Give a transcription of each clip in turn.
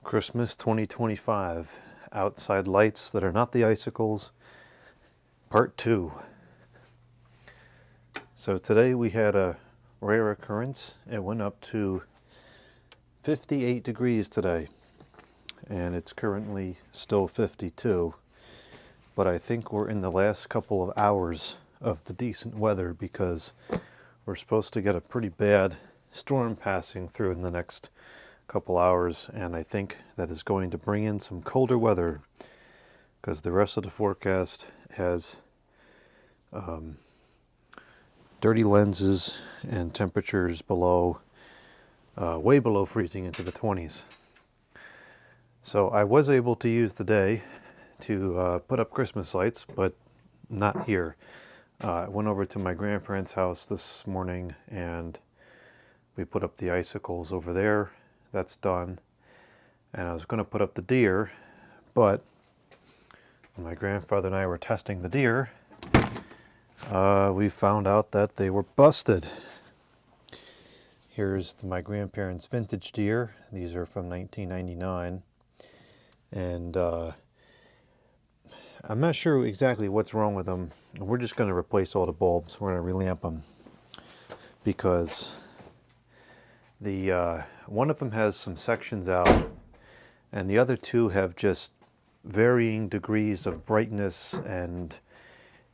Christmas 2025, outside lights that are not the icicles, part 2. So today we had a rare occurrence. It went up to 58 degrees today, and it's currently still 52. But I think we're in the last couple of hours of the decent weather because we're supposed to get a pretty bad storm passing through in the next couple hours, and I think that is going to bring in some colder weather because the rest of the forecast has dirty lenses and temperatures below, way below freezing into the 20s. So I was able to use the day to put up Christmas lights, but not here. I went over to my grandparents' house this morning and we put up the icicles over there. That's done. And I was going to put up the deer, but when my grandfather and I were testing the deer, we found out that they were busted. Here's my grandparents' vintage deer. These are from 1999. And I'm not sure exactly what's wrong with them. We're just going to replace all the bulbs. We're going to relamp them because the one of them has some sections out, and the other two have just varying degrees of brightness, and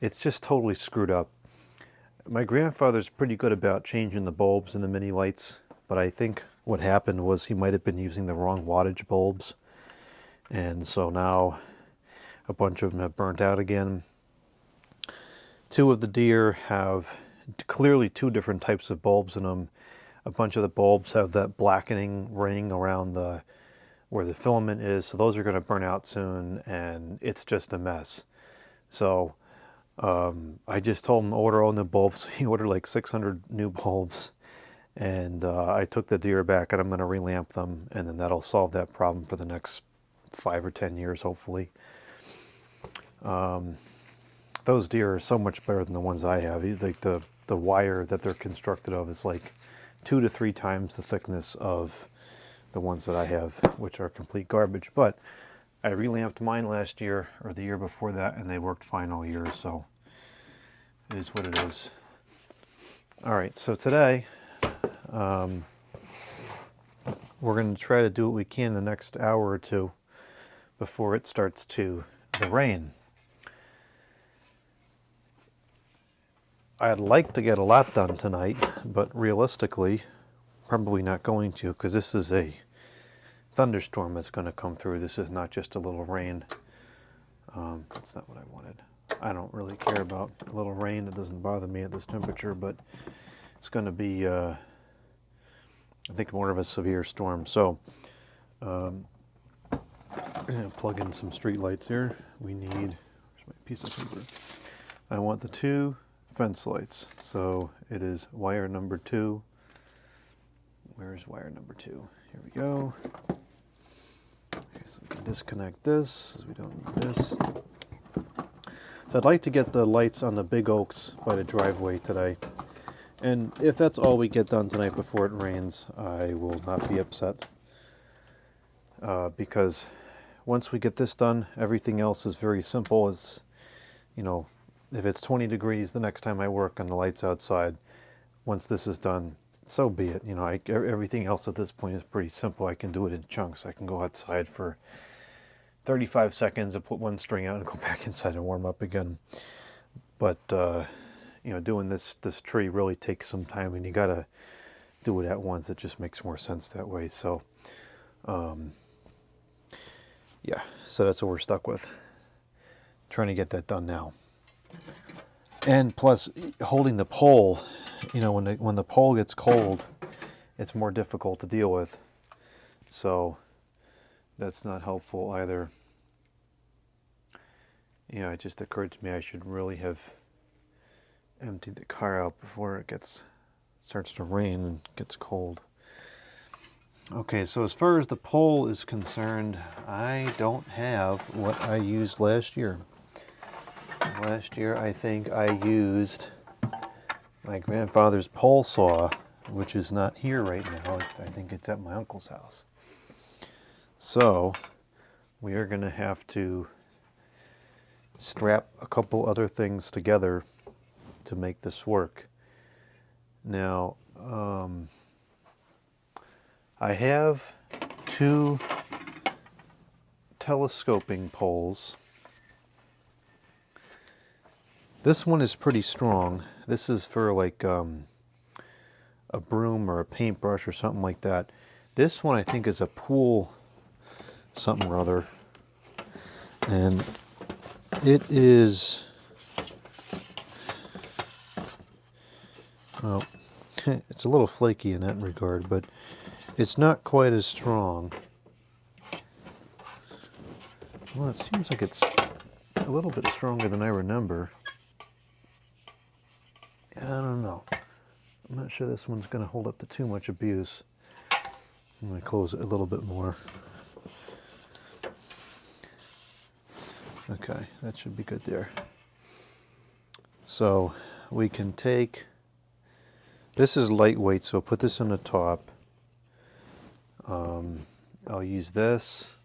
it's just totally screwed up. My grandfather's pretty good about changing the bulbs in the mini lights, but I think what happened was he might have been using the wrong wattage bulbs, and so now a bunch of them have burnt out again. Two of the deer have clearly two different types of bulbs in them. A bunch of the bulbs have that blackening ring around where the filament is, so those are going to burn out soon, and it's just a mess. So I just told him to order all new bulbs. He ordered like 600 new bulbs, and I took the deer back, and I'm going to relamp them, and then that'll solve that problem for the next 5 or 10 years, hopefully. Those deer are so much better than the ones I have. Like the wire that they're constructed of is like 2 to 3 times the thickness of the ones that I have, which are complete garbage. But I relamped mine last year or the year before that, and they worked fine all year, so it is what it is. All right, so today we're going to try to do what we can the next hour or two before it starts to rain. I'd like to get a lot done tonight, but realistically, probably not going to, because this is a thunderstorm that's going to come through. This is not just a little rain. That's not what I wanted. I don't really care about a little rain. It doesn't bother me at this temperature, but it's going to be, I think, more of a severe storm. So, I'm going to plug in some street lights here. We need, where's my piece of paper? I want the 2 fence lights. So it is wire number 2. Where's wire number 2? Here we go. Okay, so we can disconnect this, as we don't need this. So I'd like to get the lights on the big oaks by the driveway today. And if that's all we get done tonight before it rains, I will not be upset. Because once we get this done, everything else is very simple. It's, you know, if it's 20 degrees the next time I work on the lights outside, once this is done, so be it. You know, everything else at this point is pretty simple. I can do it in chunks. I can go outside for 35 seconds and put one string out and go back inside and warm up again. But, you know, doing this tree really takes some time, and you got to do it at once. It just makes more sense that way. So, yeah, so that's what we're stuck with. Trying to get that done now. And plus, holding the pole, you know, when the pole gets cold, it's more difficult to deal with. So that's not helpful either. You know, it just occurred to me I should really have emptied the car out before it starts to rain and gets cold. Okay, so as far as the pole is concerned, I don't have what I used last year. Last year, I think I used my grandfather's pole saw, which is not here right now. I think it's at my uncle's house. So we are going to have to strap a couple other things together to make this work. Now, I have 2 telescoping poles. This one is pretty strong. This is for like a broom or a paintbrush or something like that. This one I think is a pool something or other. And it is, well, it's a little flaky in that regard, but it's not quite as strong. Well, it seems like it's a little bit stronger than I remember. I don't know. I'm not sure this one's going to hold up to too much abuse. I'm going to close it a little bit more. Okay, that should be good there. So we can take, this is lightweight, so put this on the top. I'll use this.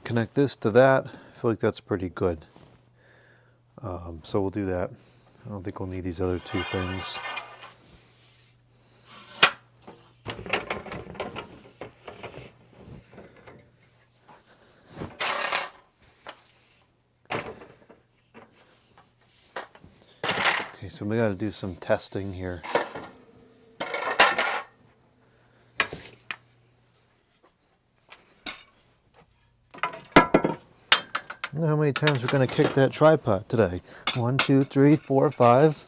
Connect this to that. I feel like that's pretty good. So we'll do that. I don't think we'll need these other 2 things. Okay, so we got to do some testing here. I don't know how many times we're going to kick that tripod today. 1, 2, 3, 4, 5.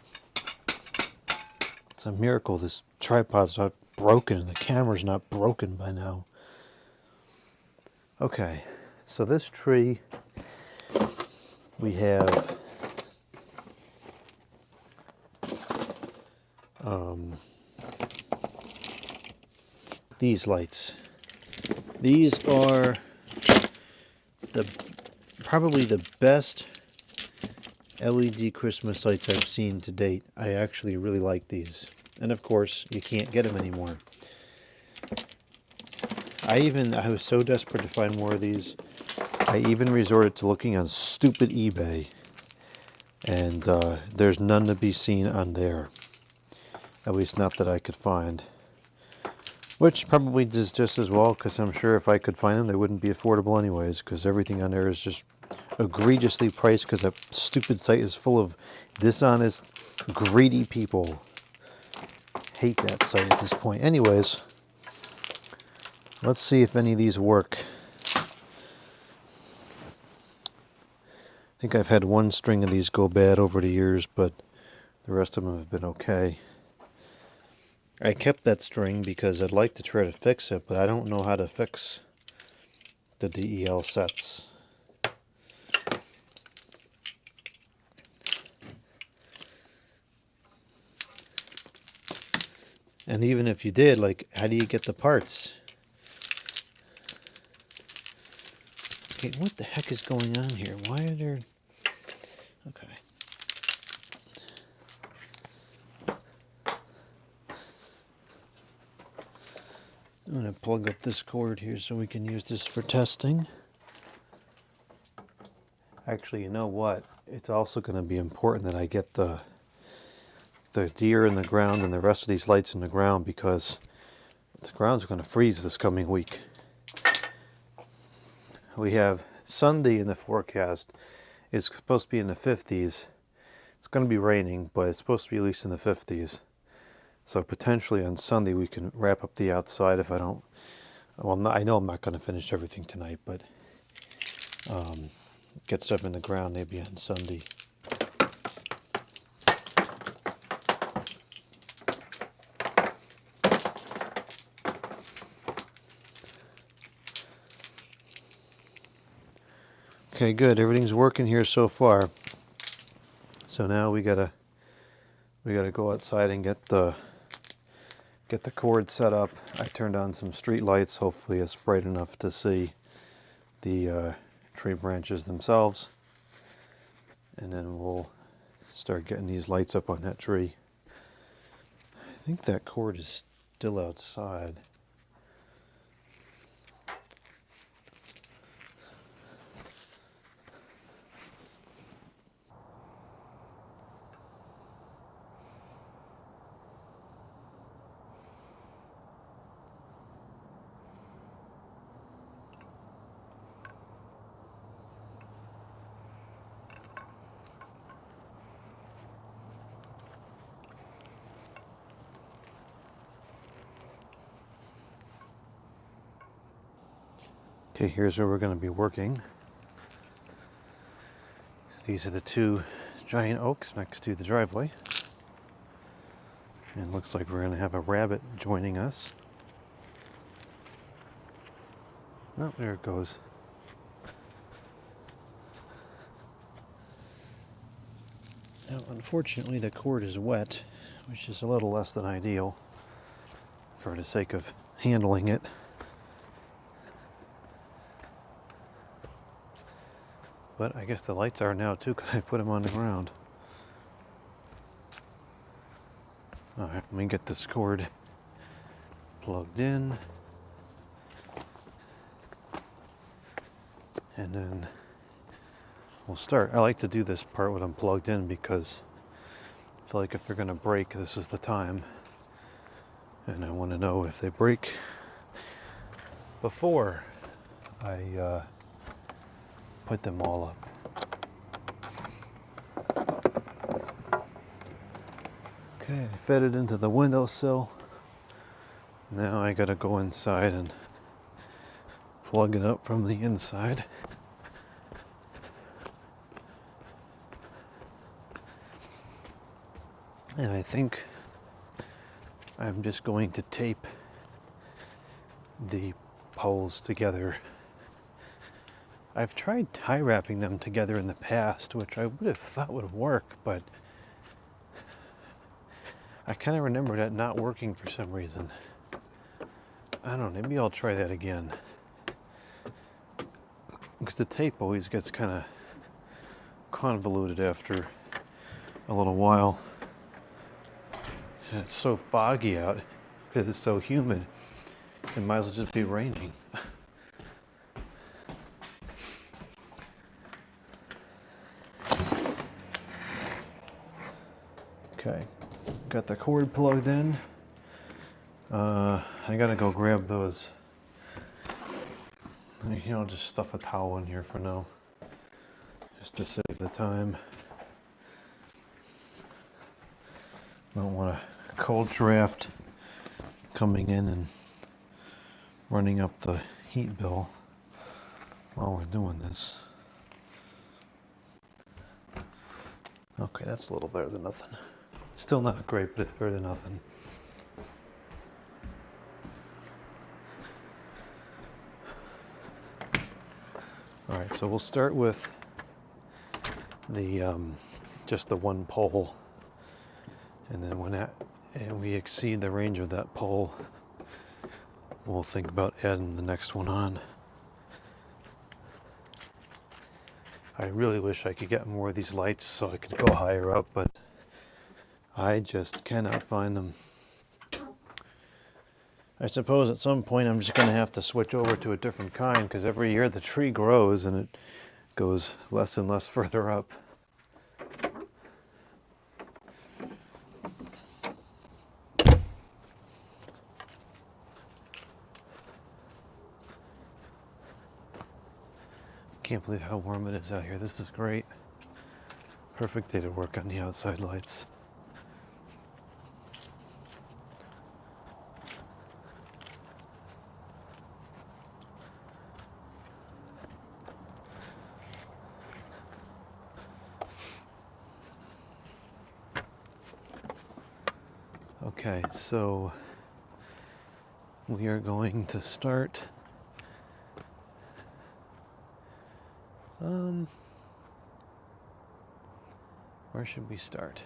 It's a miracle this tripod's not broken and the camera's not broken by now. Okay, so this tree, we have these lights. These are probably the best LED Christmas lights I've seen to date. I actually really like these. And of course, you can't get them anymore. I was so desperate to find more of these, I even resorted to looking on stupid eBay. And there's none to be seen on there. At least not that I could find. Which probably is just as well, because I'm sure if I could find them, they wouldn't be affordable anyways, because everything on there is just egregiously priced, because that stupid site is full of dishonest, greedy people. Hate that site at this point. Anyways, let's see if any of these work. I think I've had 1 string of these go bad over the years, but the rest of them have been okay. I kept that string because I'd like to try to fix it, but I don't know how to fix the DEL sets. And even if you did, like, how do you get the parts? Okay, what the heck is going on here? Why are there... Okay. I'm going to plug up this cord here so we can use this for testing. Actually, you know what? It's also going to be important that I get the deer in the ground and the rest of these lights in the ground, because the ground's going to freeze this coming week. We have Sunday in the forecast. It's supposed to be in the 50s. It's going to be raining, but it's supposed to be at least in the 50s. So potentially on Sunday we can wrap up the outside if I don't... Well, I know I'm not going to finish everything tonight, but get stuff in the ground maybe on Sunday. Okay, good. Everything's working here so far. So now we gotta go outside and get the cord set up. I turned on some street lights. Hopefully it's bright enough to see the tree branches themselves. And then we'll start getting these lights up on that tree. I think that cord is still outside. Okay, here's where we're going to be working. These are the two giant oaks next to the driveway. And it looks like we're going to have a rabbit joining us. Oh, there it goes. Now, unfortunately, the cord is wet, which is a little less than ideal for the sake of handling it. But I guess the lights are now too because I put them on the ground. Alright, let me get this cord plugged in. And then we'll start. I like to do this part when I'm plugged in because I feel like if they're going to break, this is the time. And I want to know if they break before I put them all up. Okay, I fed it into the windowsill. Now I gotta go inside and plug it up from the inside. And I think I'm just going to tape the poles together. I've tried tie wrapping them together in the past, which I would have thought would work, but I kind of remember that not working for some reason. I don't know, maybe I'll try that again. Because the tape always gets kind of convoluted after a little while. And it's so foggy out because it's so humid. It might as well just be raining. Okay, got the cord plugged in. I gotta go grab those. I'll just stuff a towel in here for now, just to save the time. Don't want a cold draft coming in and running up the heat bill while we're doing this. Okay, that's a little better than nothing. Still not great, but it's better than nothing. All right, so we'll start with the just the one pole, and then when we exceed the range of that pole, we'll think about adding the next one on. I really wish I could get more of these lights so I could go higher up, but I just cannot find them. I suppose at some point I'm just going to have to switch over to a different kind because every year the tree grows and it goes less and less further up. Can't believe how warm it is out here. This is great. Perfect day to work on the outside lights. Okay, so we are going to start where should we start?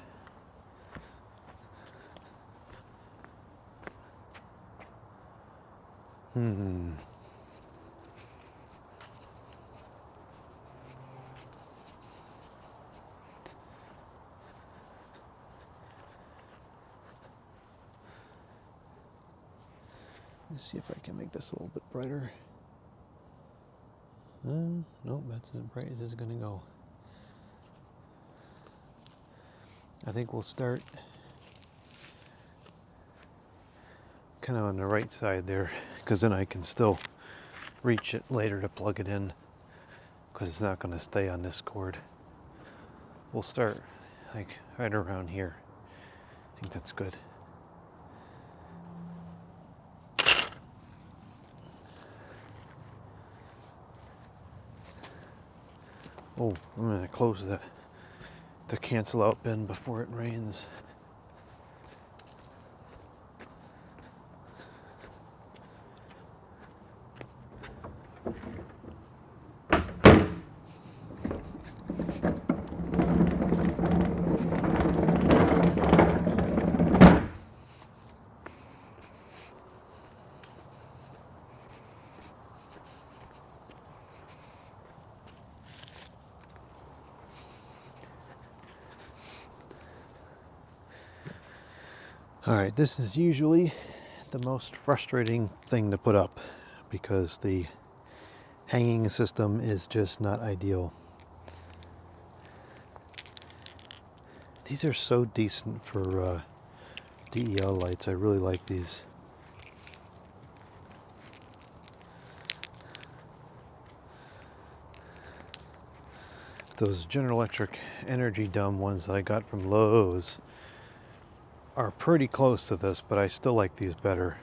Let's see if I can make this a little bit brighter. Nope, that's as bright as it's gonna go. I think we'll start kind of on the right side there, because then I can still reach it later to plug it in, because it's not going to stay on this cord. We'll start like right around here. I think that's good. Oh, I'm going to close the cancel out bin before it rains. All right, this is usually the most frustrating thing to put up because the hanging system is just not ideal. These are so decent for DEL lights. I really like these. Those General Electric Energy Dumb ones that I got from Lowe's are pretty close to this, but I still like these better.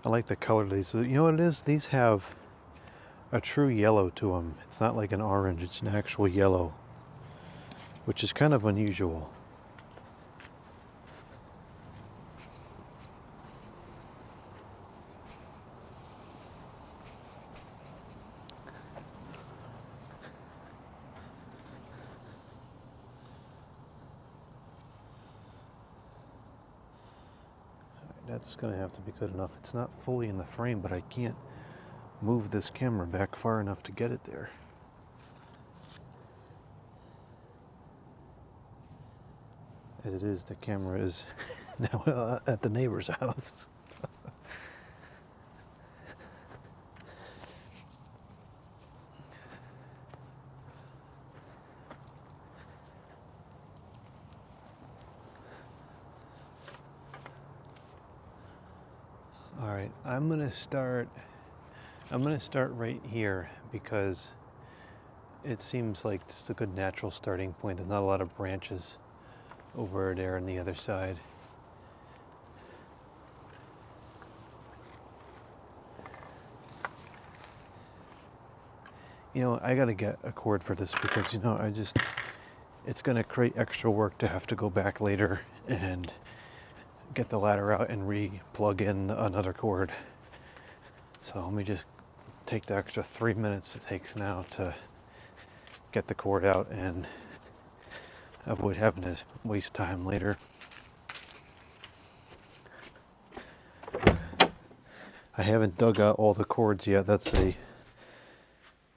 I like the color of these. You know what it is? These have a true yellow to them. It's not like an orange, it's an actual yellow, which is kind of unusual. That's going to have to be good enough. It's not fully in the frame, but I can't move this camera back far enough to get it there. As it is, the camera is now at the neighbor's house. All right, I'm gonna start right here because it seems like this is a good natural starting point. There's not a lot of branches over there on the other side. You know, I gotta get a cord for this because, you know, it's gonna create extra work to have to go back later and get the ladder out and re-plug in another cord. So let me just take the extra 3 minutes it takes now to get the cord out and avoid having to waste time later. I haven't dug out all the cords yet. That's a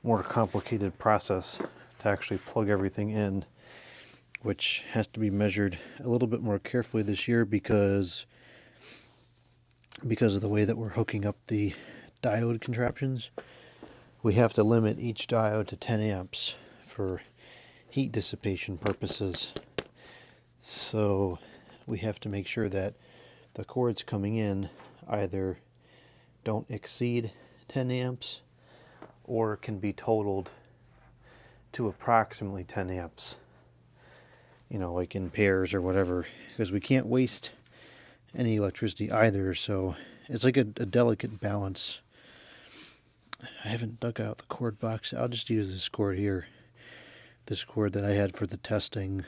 more complicated process to actually plug everything in, which has to be measured a little bit more carefully this year because of the way that we're hooking up the diode contraptions. We have to limit each diode to 10 amps for heat dissipation purposes. So we have to make sure that the cords coming in either don't exceed 10 amps or can be totaled to approximately 10 amps. You know, like in pairs or whatever, because we can't waste any electricity either, so it's like a delicate balance. I haven't dug out the cord box. I'll just use this cord here, this cord that I had for the testing.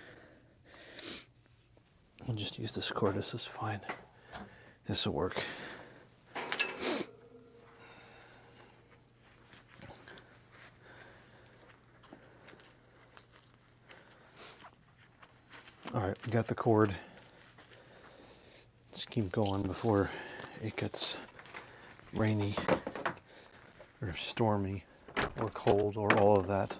I'll just use this cord. This is fine. This will work. All right, we got the cord. Let's keep going before it gets rainy or stormy or cold or all of that.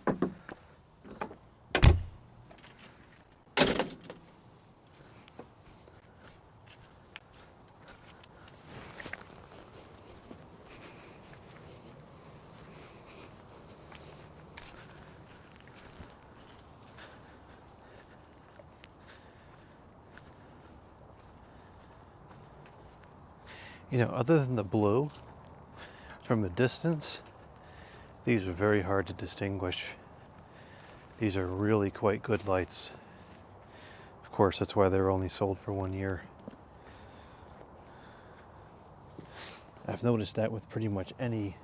You know, other than the blue, from a distance, these are very hard to distinguish. These are really quite good lights. Of course, that's why they're only sold for 1 year. I've noticed that with pretty much any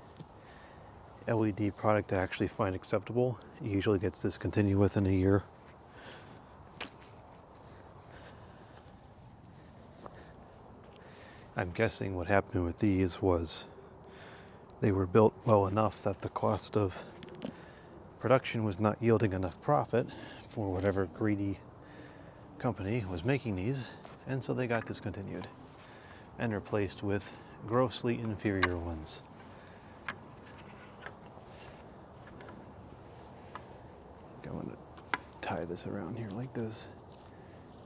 LED product I actually find acceptable, it usually gets discontinued within a year. I'm guessing what happened with these was they were built well enough that the cost of production was not yielding enough profit for whatever greedy company was making these, and so they got discontinued and replaced with grossly inferior ones. I'm going to tie this around here like this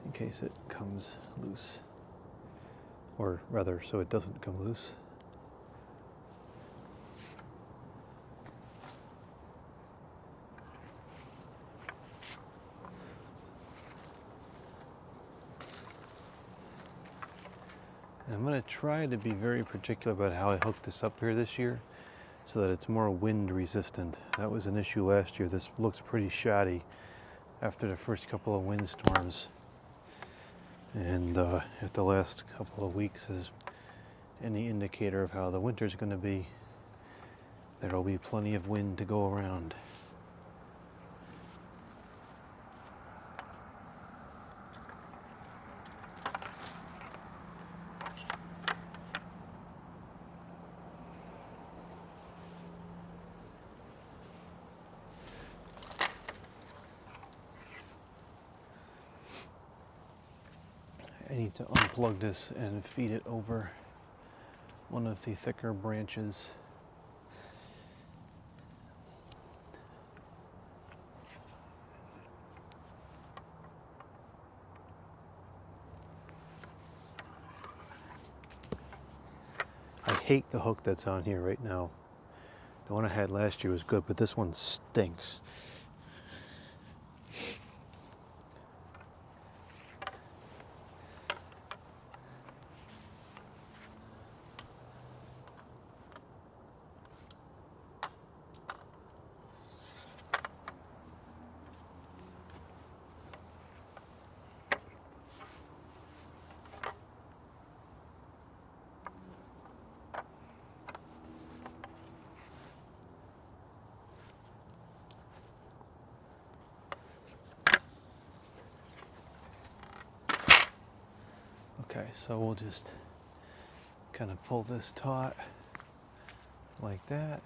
in case it comes loose, or rather so it doesn't come loose. And I'm going to try to be very particular about how I hook this up here this year so that it's more wind resistant. That was an issue last year. This looks pretty shoddy after the first couple of windstorms. And if the last couple of weeks is any indicator of how the winter's going to be, there'll be plenty of wind to go around. I need to unplug this and feed it over one of the thicker branches. I hate the hook that's on here right now. The one I had last year was good, but this one stinks. Okay, so we'll just kind of pull this taut like that,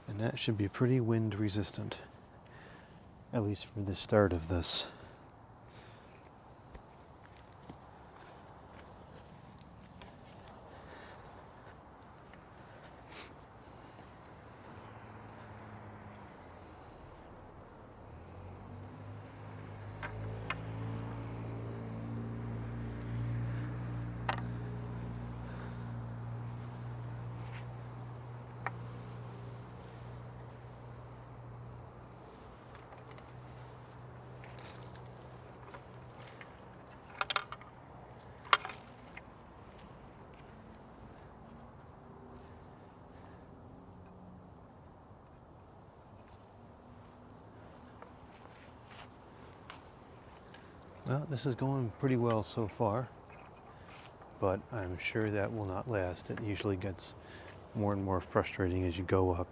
and that should be pretty wind resistant, at least for the start of this. Well, this is going pretty well so far, but I'm sure that will not last. It usually gets more and more frustrating as you go up.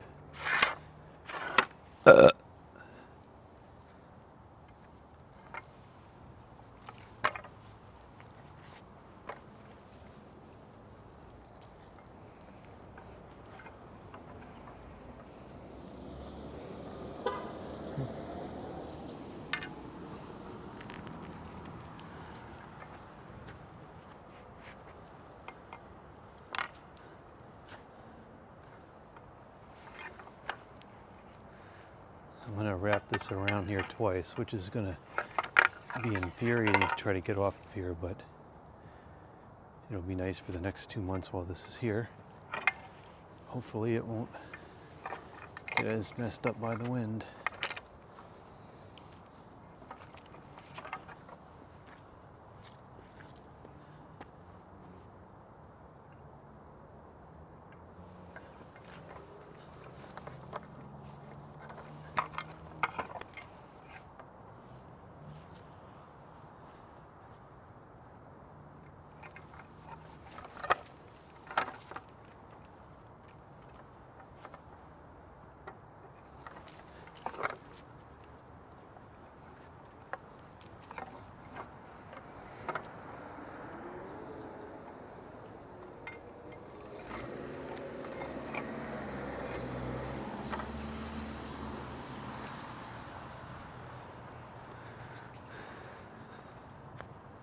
I'm going to wrap this around here twice, which is going to be infuriating to try to get off of here, but it'll be nice for the next 2 months while this is here. Hopefully it won't get as messed up by the wind.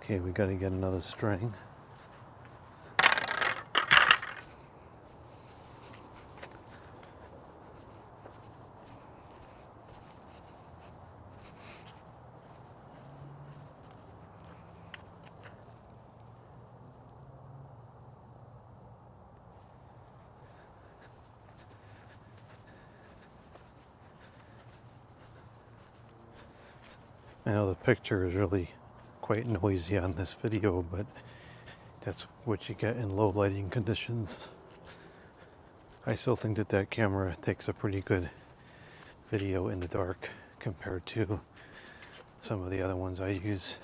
Okay, we got to get another string. I know the picture is really quite noisy on this video, but that's what you get in low lighting conditions. I still think that that camera takes a pretty good video in the dark compared to some of the other ones I use.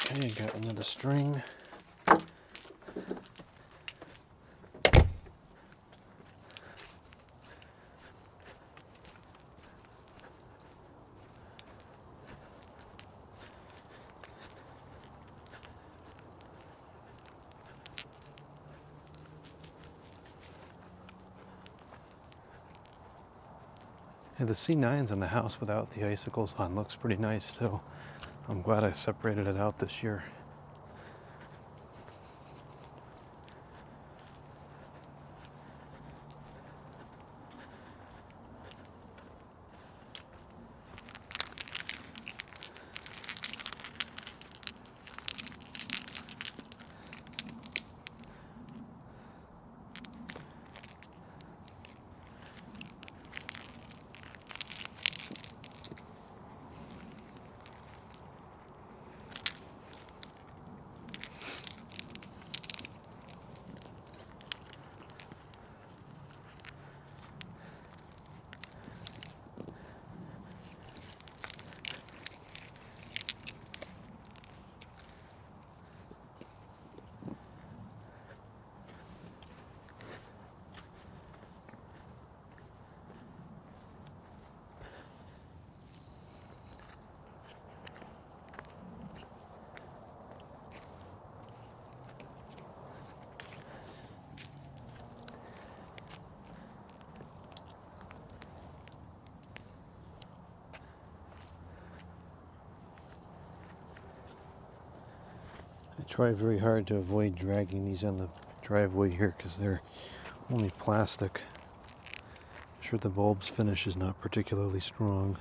Okay, got another string. And the C9s on the house without the icicles on looks pretty nice too. I'm glad I separated it out this year. I try very hard to avoid dragging these on the driveway here because they're only plastic. I'm sure the bulb's finish is not particularly strong.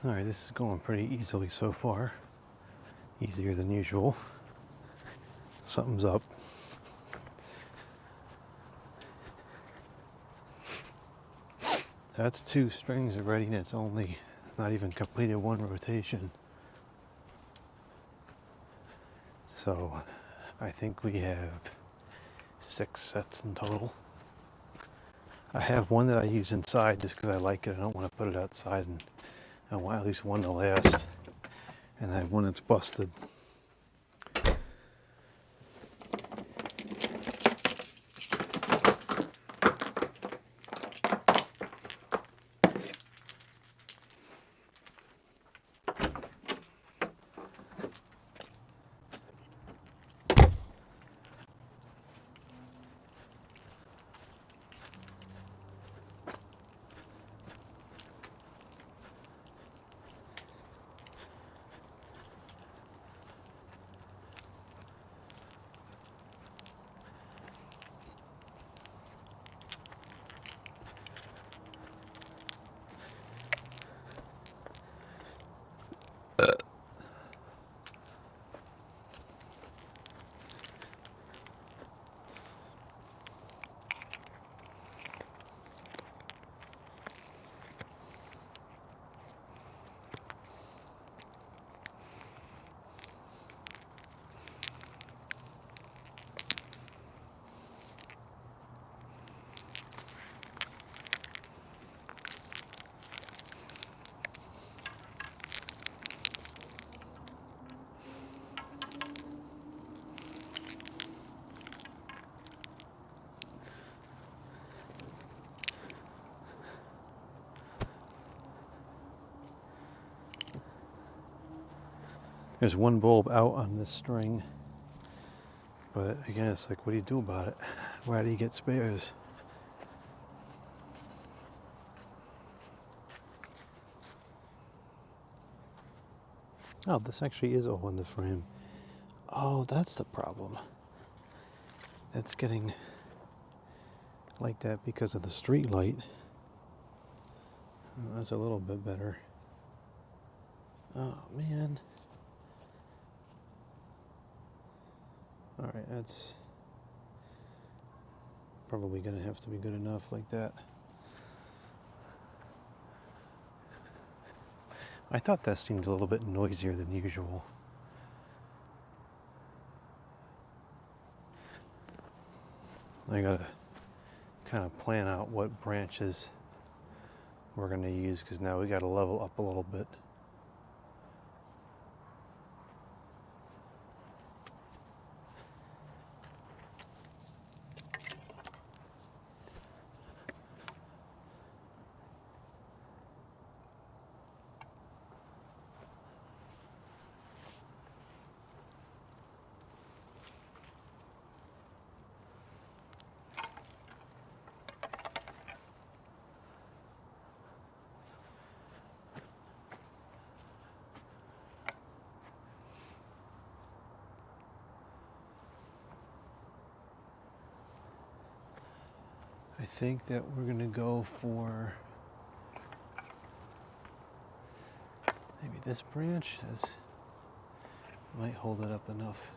Alright, this is going pretty easily so far. Easier than usual. Something's up. That's 2 strings already, and it's only not even completed 1 rotation. So I think we have 6 sets in total. I have one that I use inside just because I like it. I don't want to put it outside, and I want at least one to last. And I have one that's busted. There's 1 bulb out on this string, but again, it's like, what do you do about it? Why do you get spares? Oh, this actually is all in the frame. Oh, that's the problem. It's getting like that because of the street light. Oh, that's a little bit better. Oh, man. Alright, that's probably going to have to be good enough like that. I thought that seemed a little bit noisier than usual. I gotta kind of plan out what branches we're going to use, because now we got to level up a little bit. I think that we're going to go for maybe this branch. This might hold it up enough.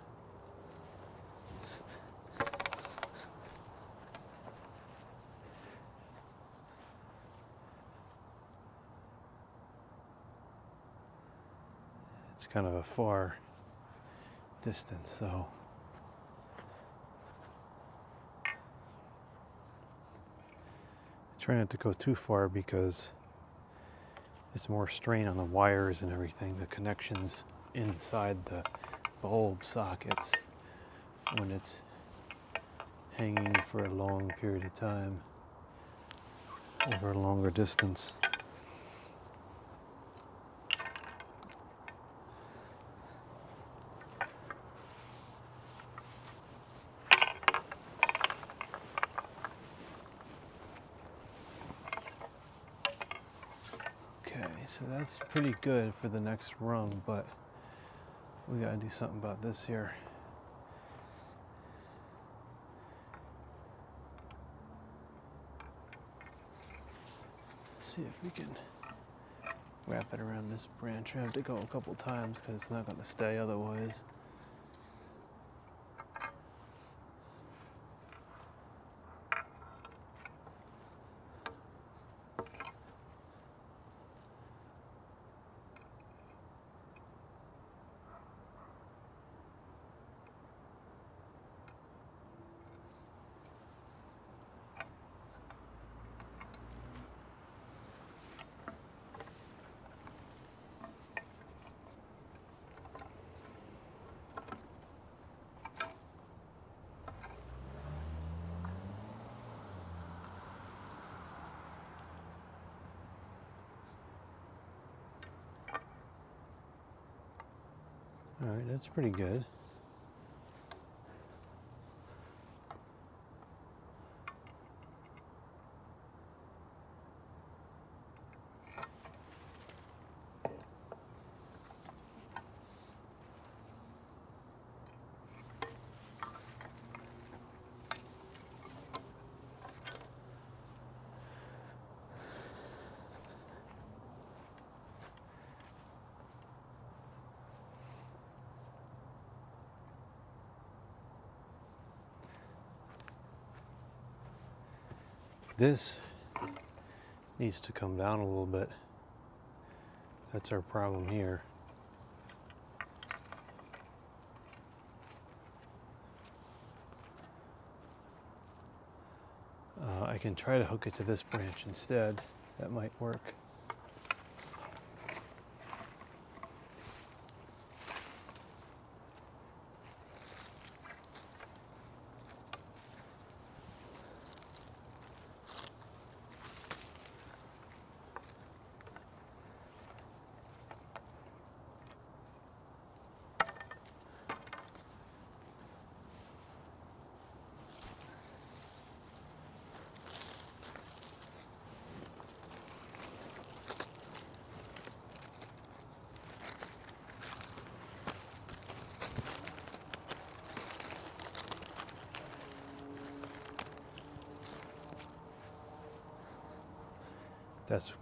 It's kind of a far distance, though. Try not to go too far because it's more strain on the wires and everything, the connections inside the bulb sockets when it's hanging for a long period of time over a longer distance. So that's pretty good for the next rung, but we gotta do something about this here. See if we can wrap it around this branch. I have to go a couple times because it's not going to stay otherwise. All right, that's pretty good. This needs to come down a little bit. That's our problem here. I can try to hook it to this branch instead. That might work.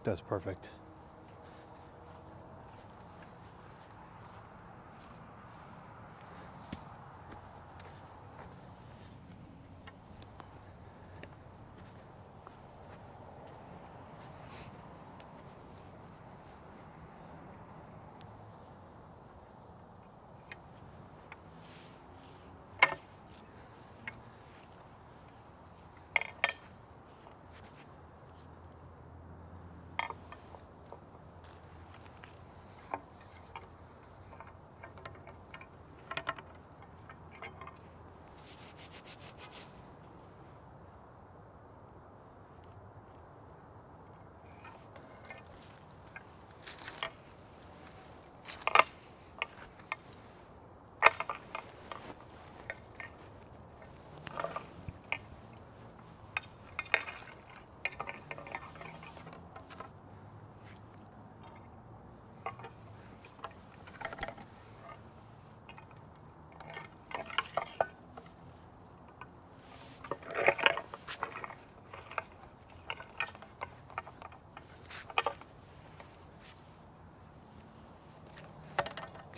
That's perfect.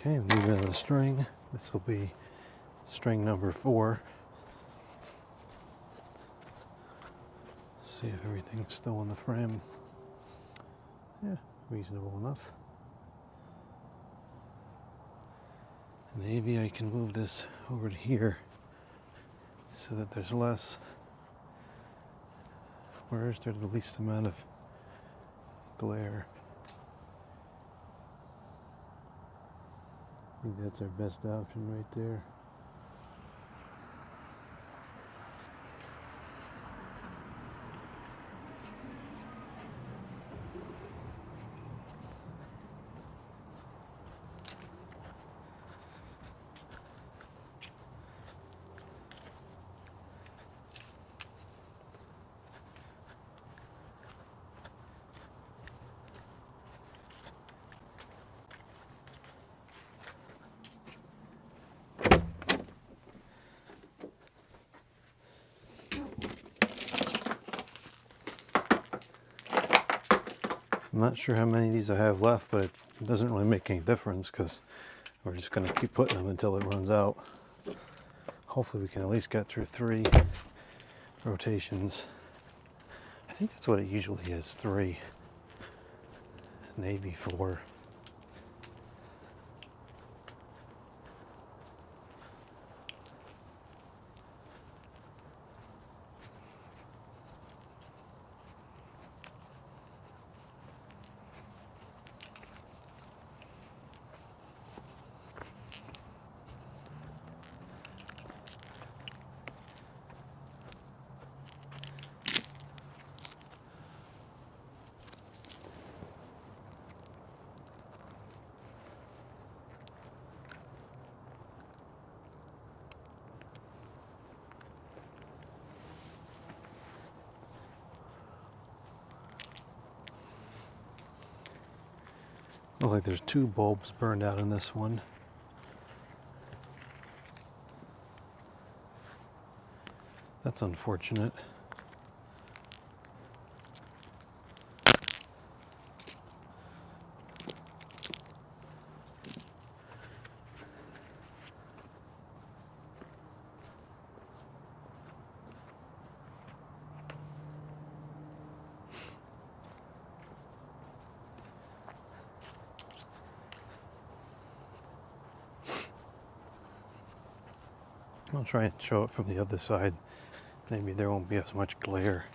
Okay, move into the string. This will be string number 4. See if everything's still in the frame. Yeah, reasonable enough. And maybe I can move this over to here so that there's less. Where is there the least amount of glare? I think that's our best option right there. not sure how many of these I have left, but it doesn't really make any difference because we're just going to keep putting them until it runs out. Hopefully we can at least get through 3 rotations. I think that's what it usually is, 3, maybe 4. Looks like there's 2 bulbs burned out in this one. That's unfortunate. I'll try and show it from the other side. Maybe there won't be as much glare.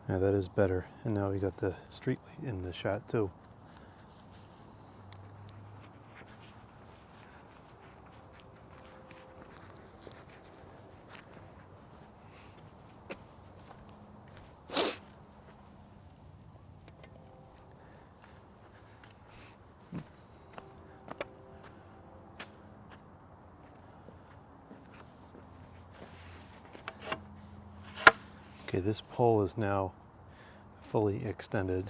Yeah, that is better. And now we got the street light in the shot too. Okay, this pole is now fully extended,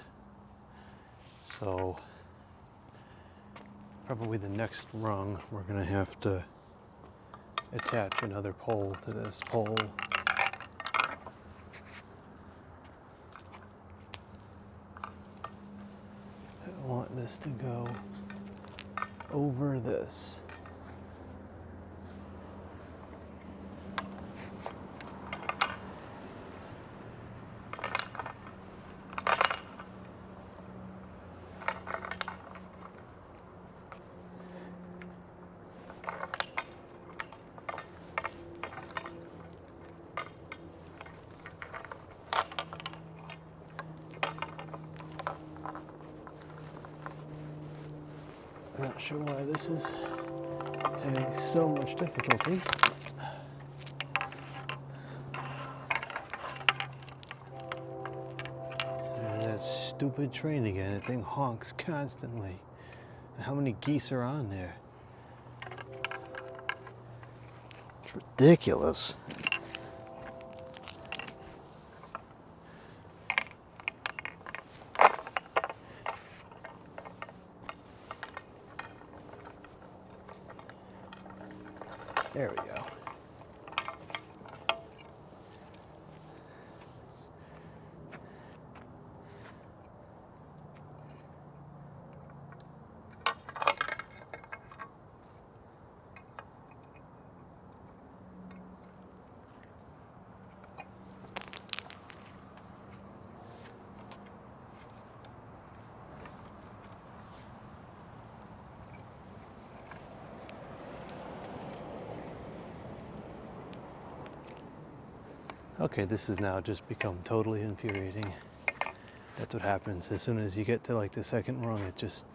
so probably the next rung we're going to have to attach another pole to this pole. I want this to go over this. I'm not sure why this is having so much difficulty. And that stupid train again, that thing honks constantly. How many geese are on there? It's ridiculous. There we go. Okay, this has now just become totally infuriating. That's what happens as soon as you get to like the second rung. It just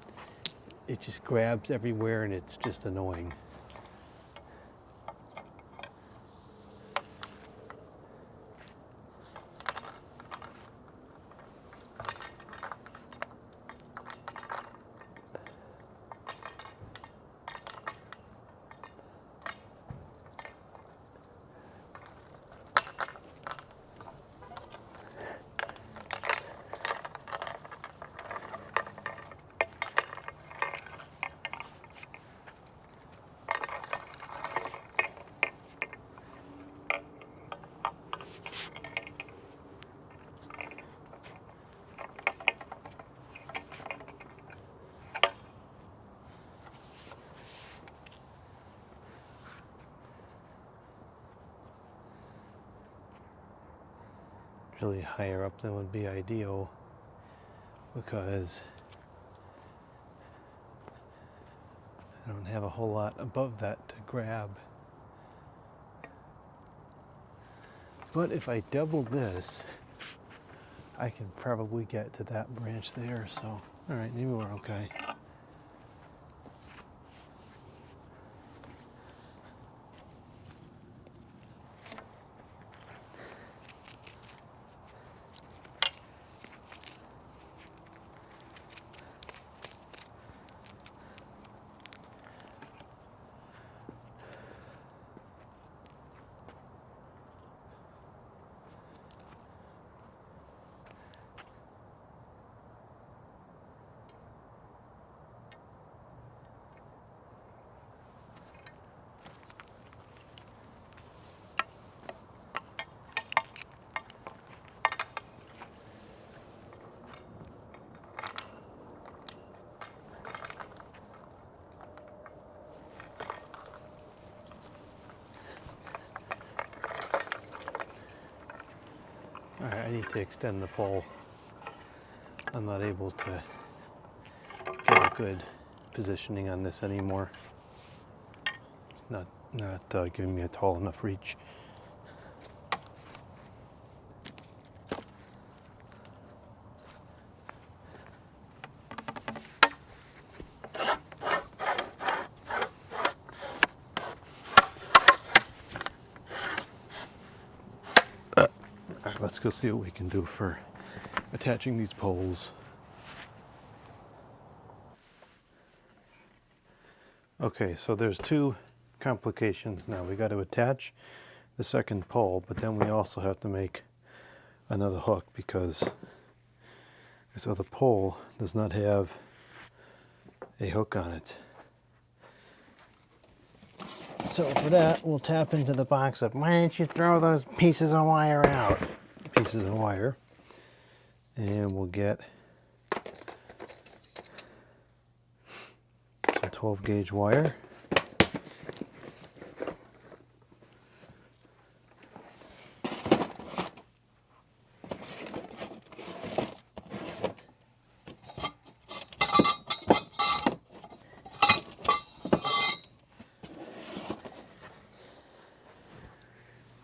grabs everywhere and it's just annoying. really higher up than would be ideal, because I don't have a whole lot above that to grab. But if I double this, I can probably get to that branch there, so all right, maybe we're okay. All right, I need to extend the pole. I'm not able to get a good positioning on this anymore. It's not giving me a tall enough reach. All right, let's go see what we can do for attaching these poles. Okay, so there's two complications now. We got to attach the second pole, but then we also have to make another hook, because this other pole does not have a hook on it. So for that, we'll tap into the box of, why don't you throw those pieces of wire out? Pieces of wire. And we'll get some 12 gauge wire.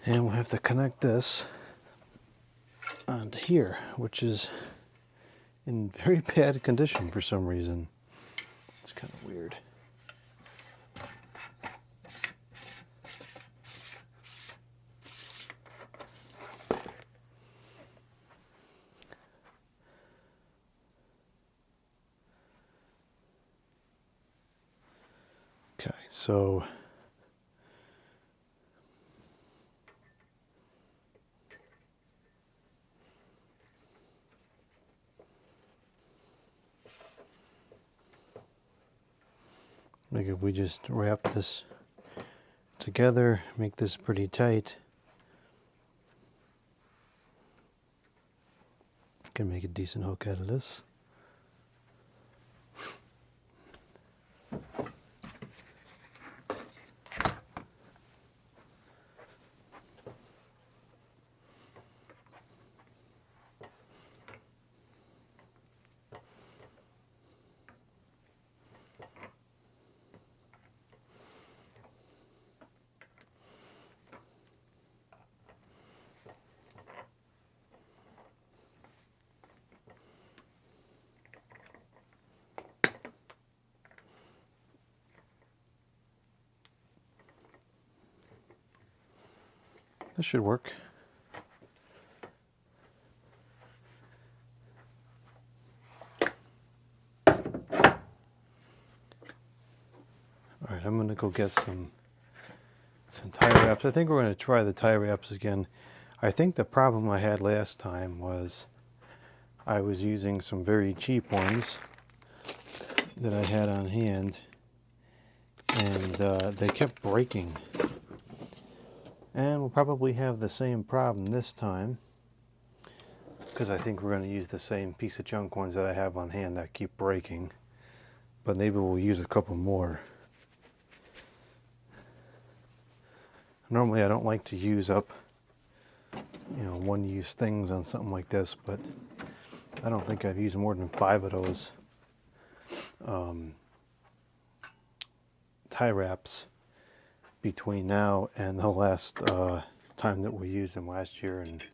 And we'll have to connect this onto here, which is in very bad condition for some reason. It's kind of weird. Okay, so like if we just wrap this together, make this pretty tight, can make a decent hook out of this. This should work. All right, I'm gonna go get some tie wraps. I think we're gonna try the tie wraps again. I think the problem I had last time was I was using some very cheap ones that I had on hand, and they kept breaking. And we'll probably have the same problem this time, because I think we're going to use the same piece of junk ones that I have on hand that keep breaking. But maybe we'll use a couple more. Normally I don't like to use up one-use things on something like this, but I don't think I've used more than 5 of those tie wraps between now and the last time that we used them last year, and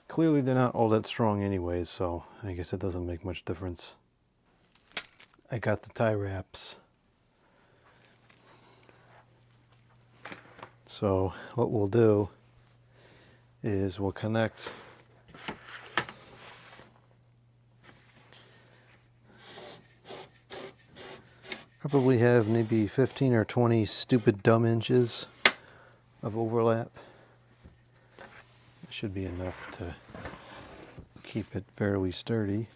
clearly they're not all that strong anyways, so I guess it doesn't make much difference. I got the tie wraps. So what we'll do is we'll connect probably have maybe 15 or 20 stupid dumb inches of overlap. It should be enough to keep it fairly sturdy.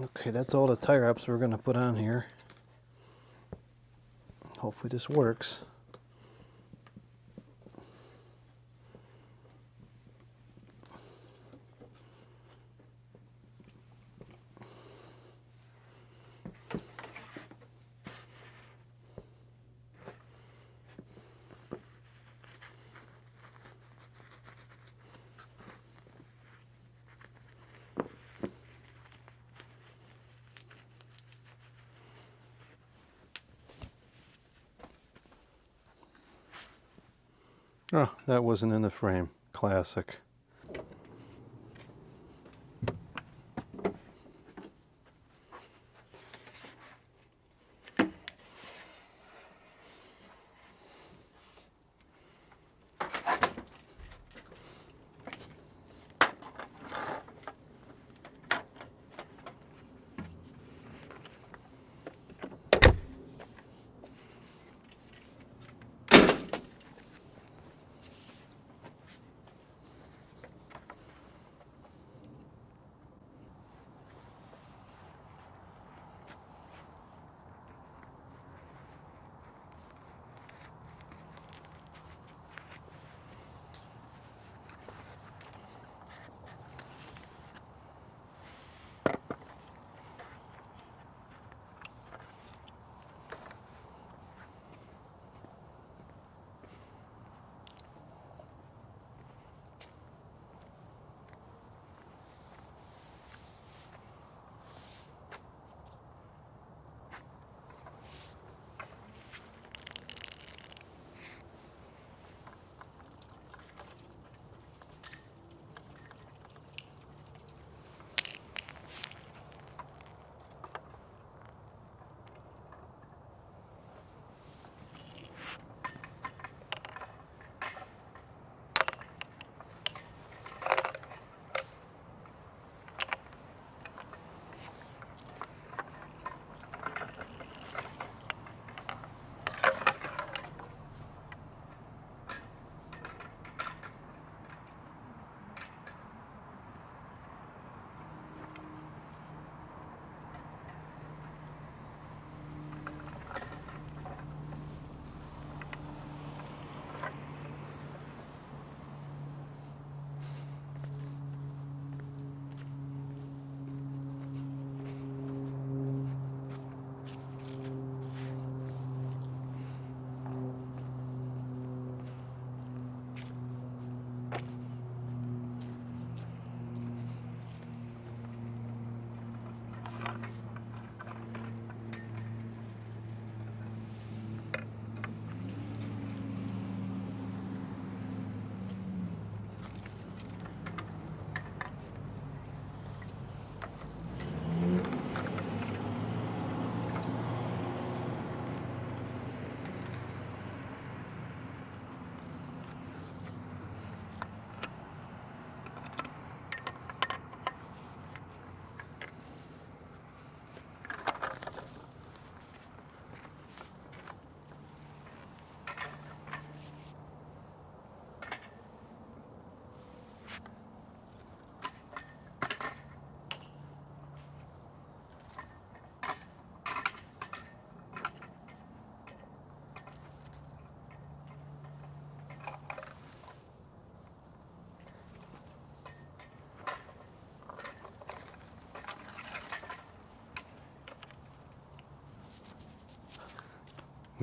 Okay, that's all the tie wraps we're going to put on here. Hopefully this works. Oh, that wasn't in the frame. Classic.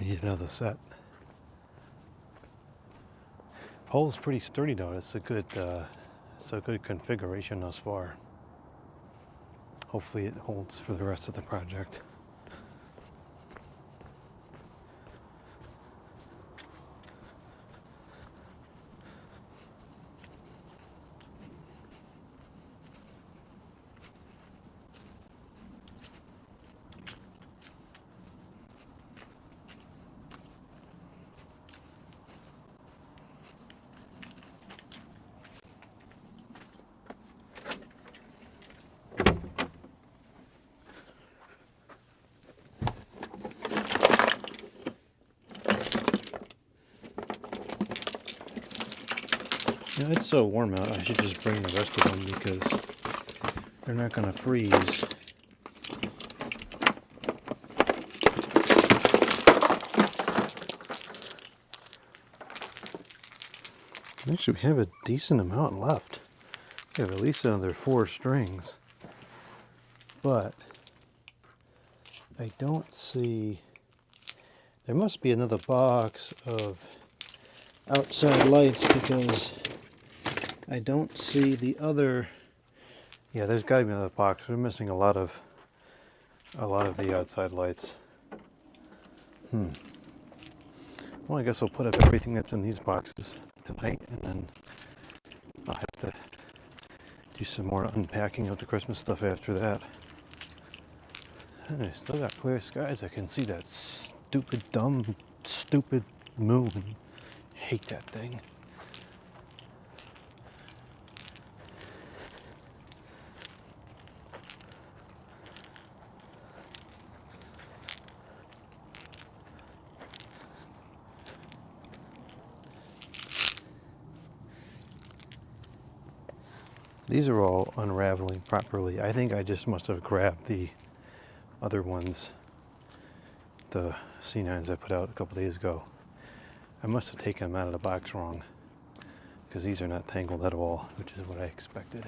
need another set. Pole's pretty sturdy though. It's a good configuration thus far. Hopefully it holds for the rest of the project. Yeah, it's so warm out, I should just bring the rest of them because they're not going to freeze. Actually, we have a decent amount left. We have at least another 4 strings. But I don't see... There must be another box of outside lights because I don't see the other. Yeah, there's got to be another box. We're missing a lot of the outside lights. Well, I guess I'll put up everything that's in these boxes tonight, and then I'll have to do some more unpacking of the Christmas stuff after that. And I still got clear skies. I can see that stupid moon. Hate that thing. These are all unraveling properly. I think I just must have grabbed the other ones, the C9s I put out a couple days ago. I must have taken them out of the box wrong because these are not tangled at all, which is what I expected.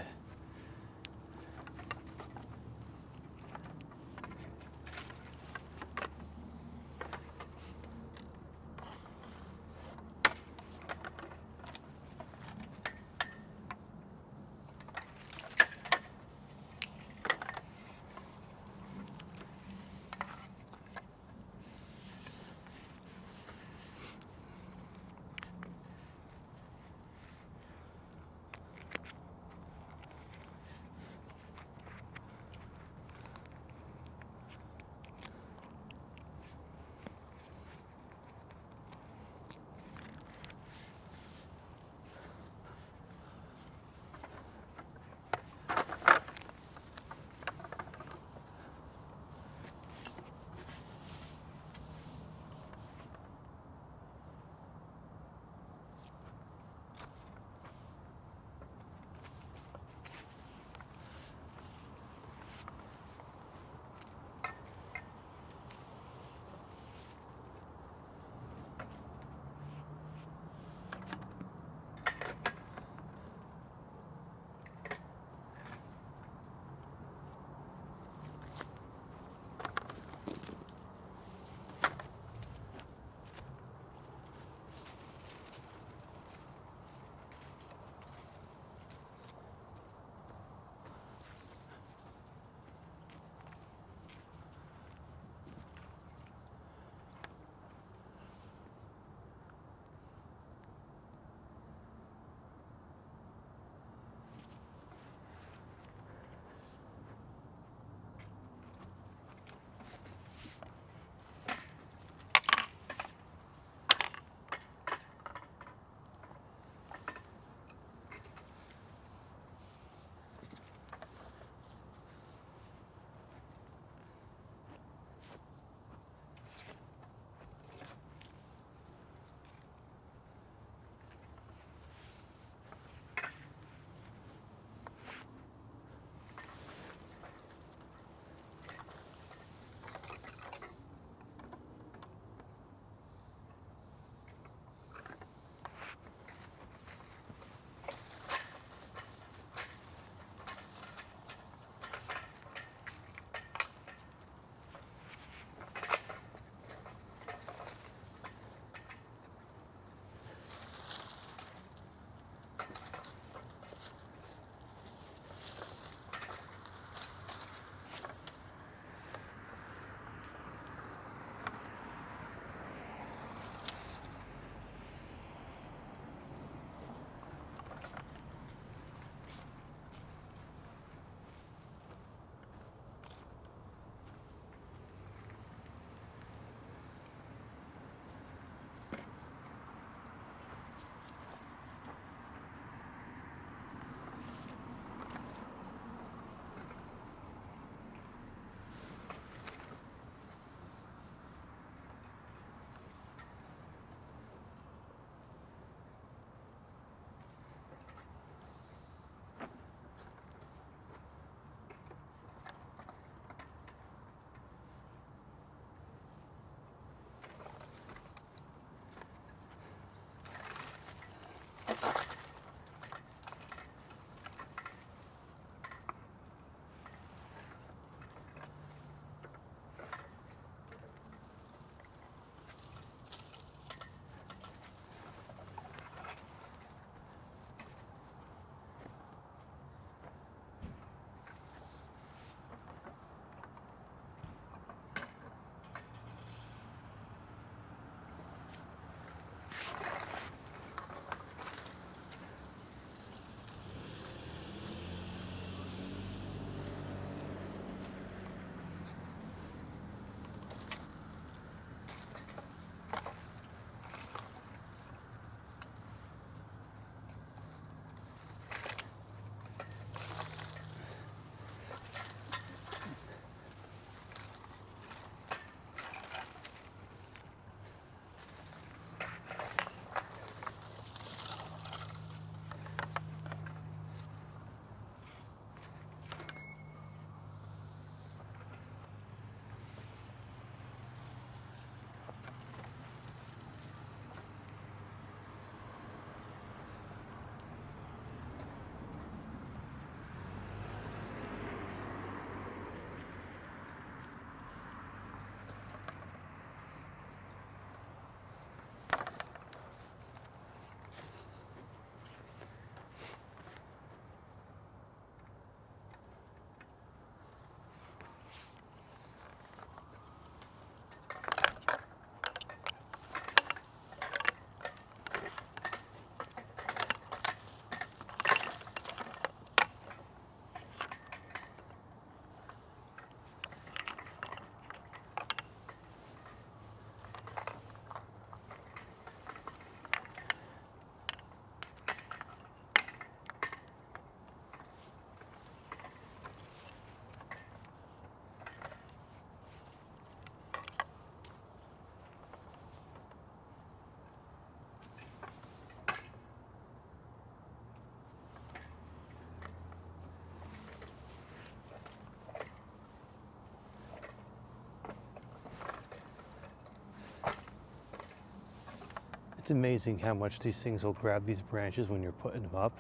It's amazing how much these things will grab these branches when you're putting them up.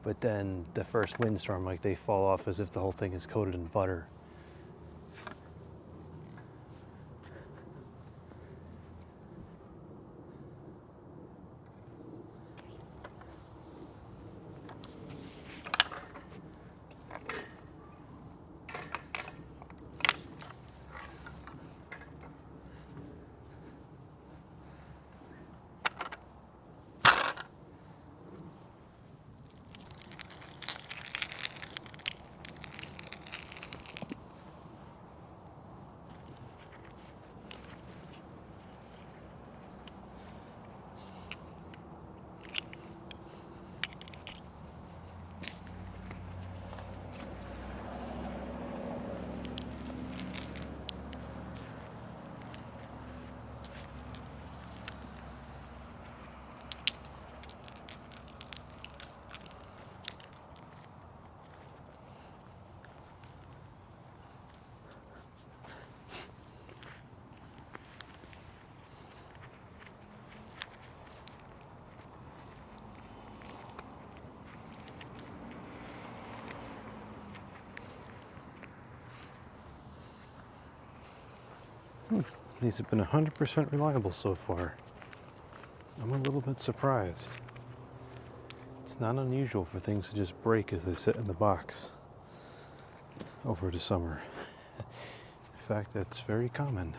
But then the first windstorm, like they fall off as if the whole thing is coated in butter. These have been 100% reliable so far. I'm a little bit surprised. It's not unusual for things to just break as they sit in the box over the summer. In fact, that's very common.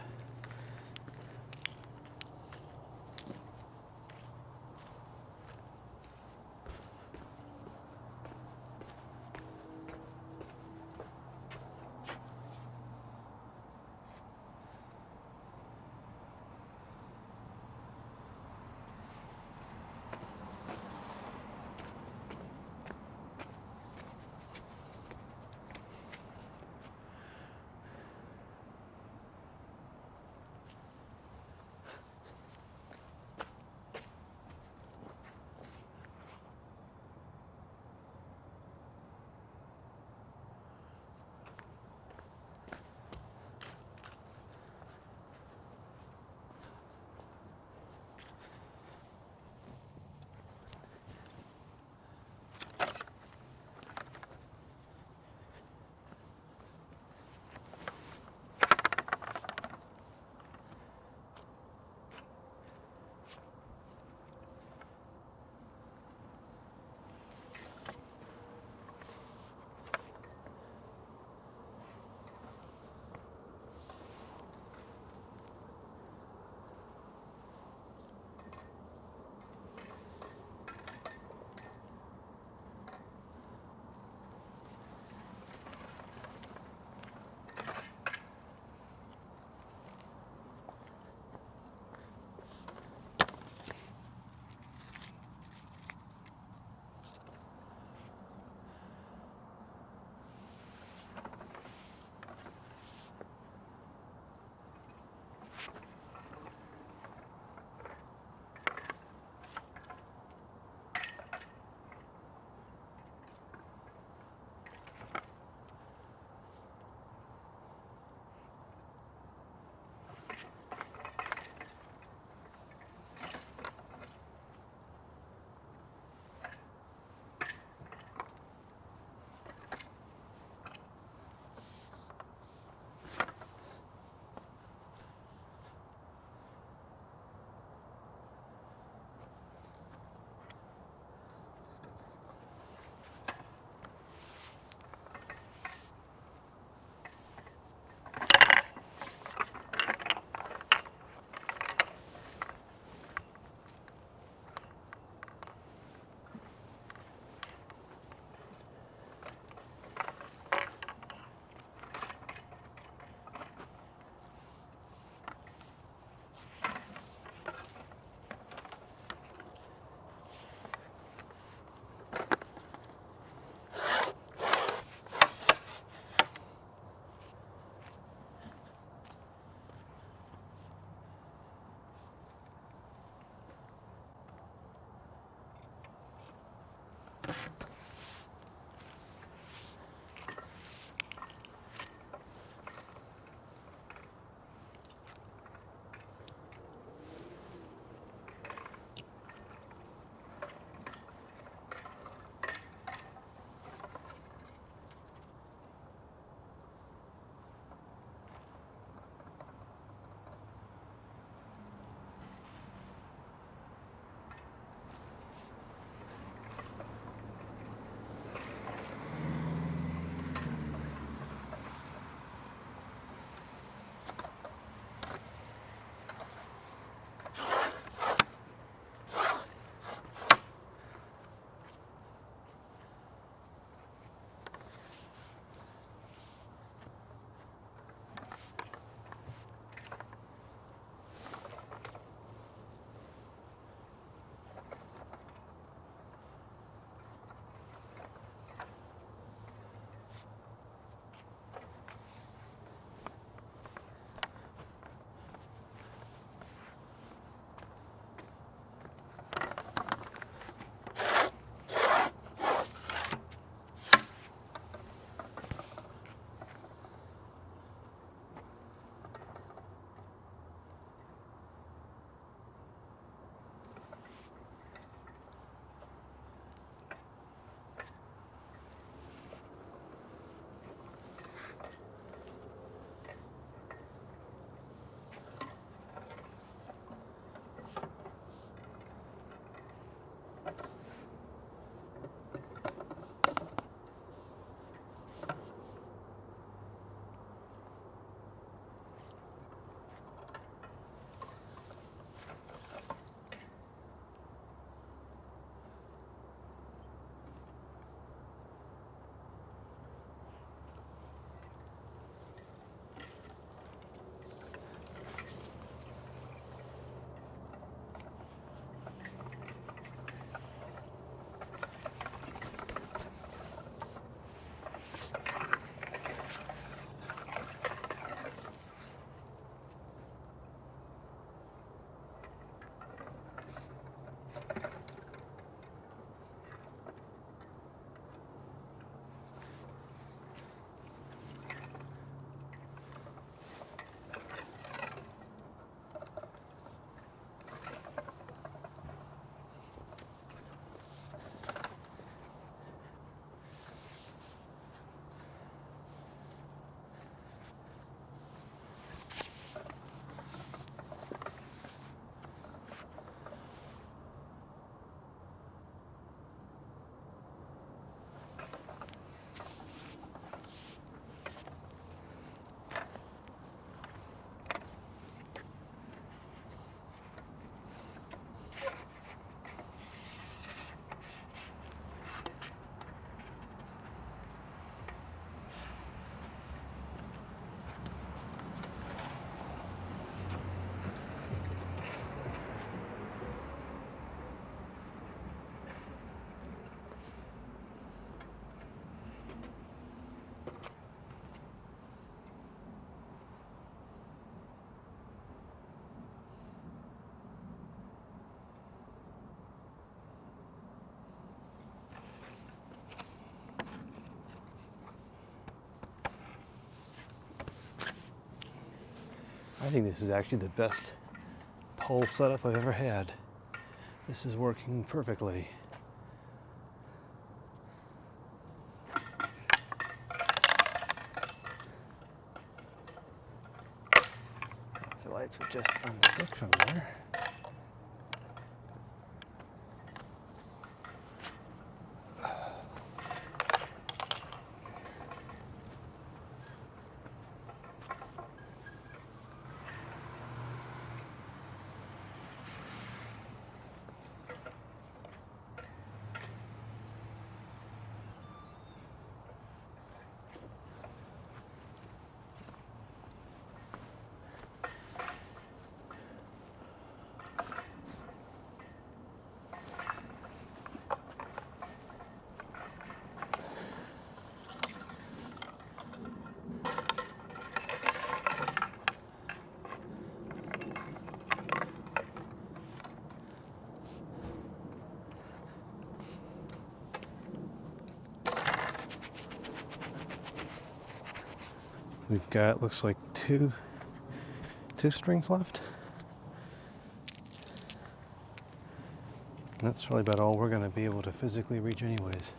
I think this is actually the best pole setup I've ever had. This is working perfectly. The lights are just unstuck from there. We've got, looks like two strings left. And that's really about all we're going to be able to physically reach anyways.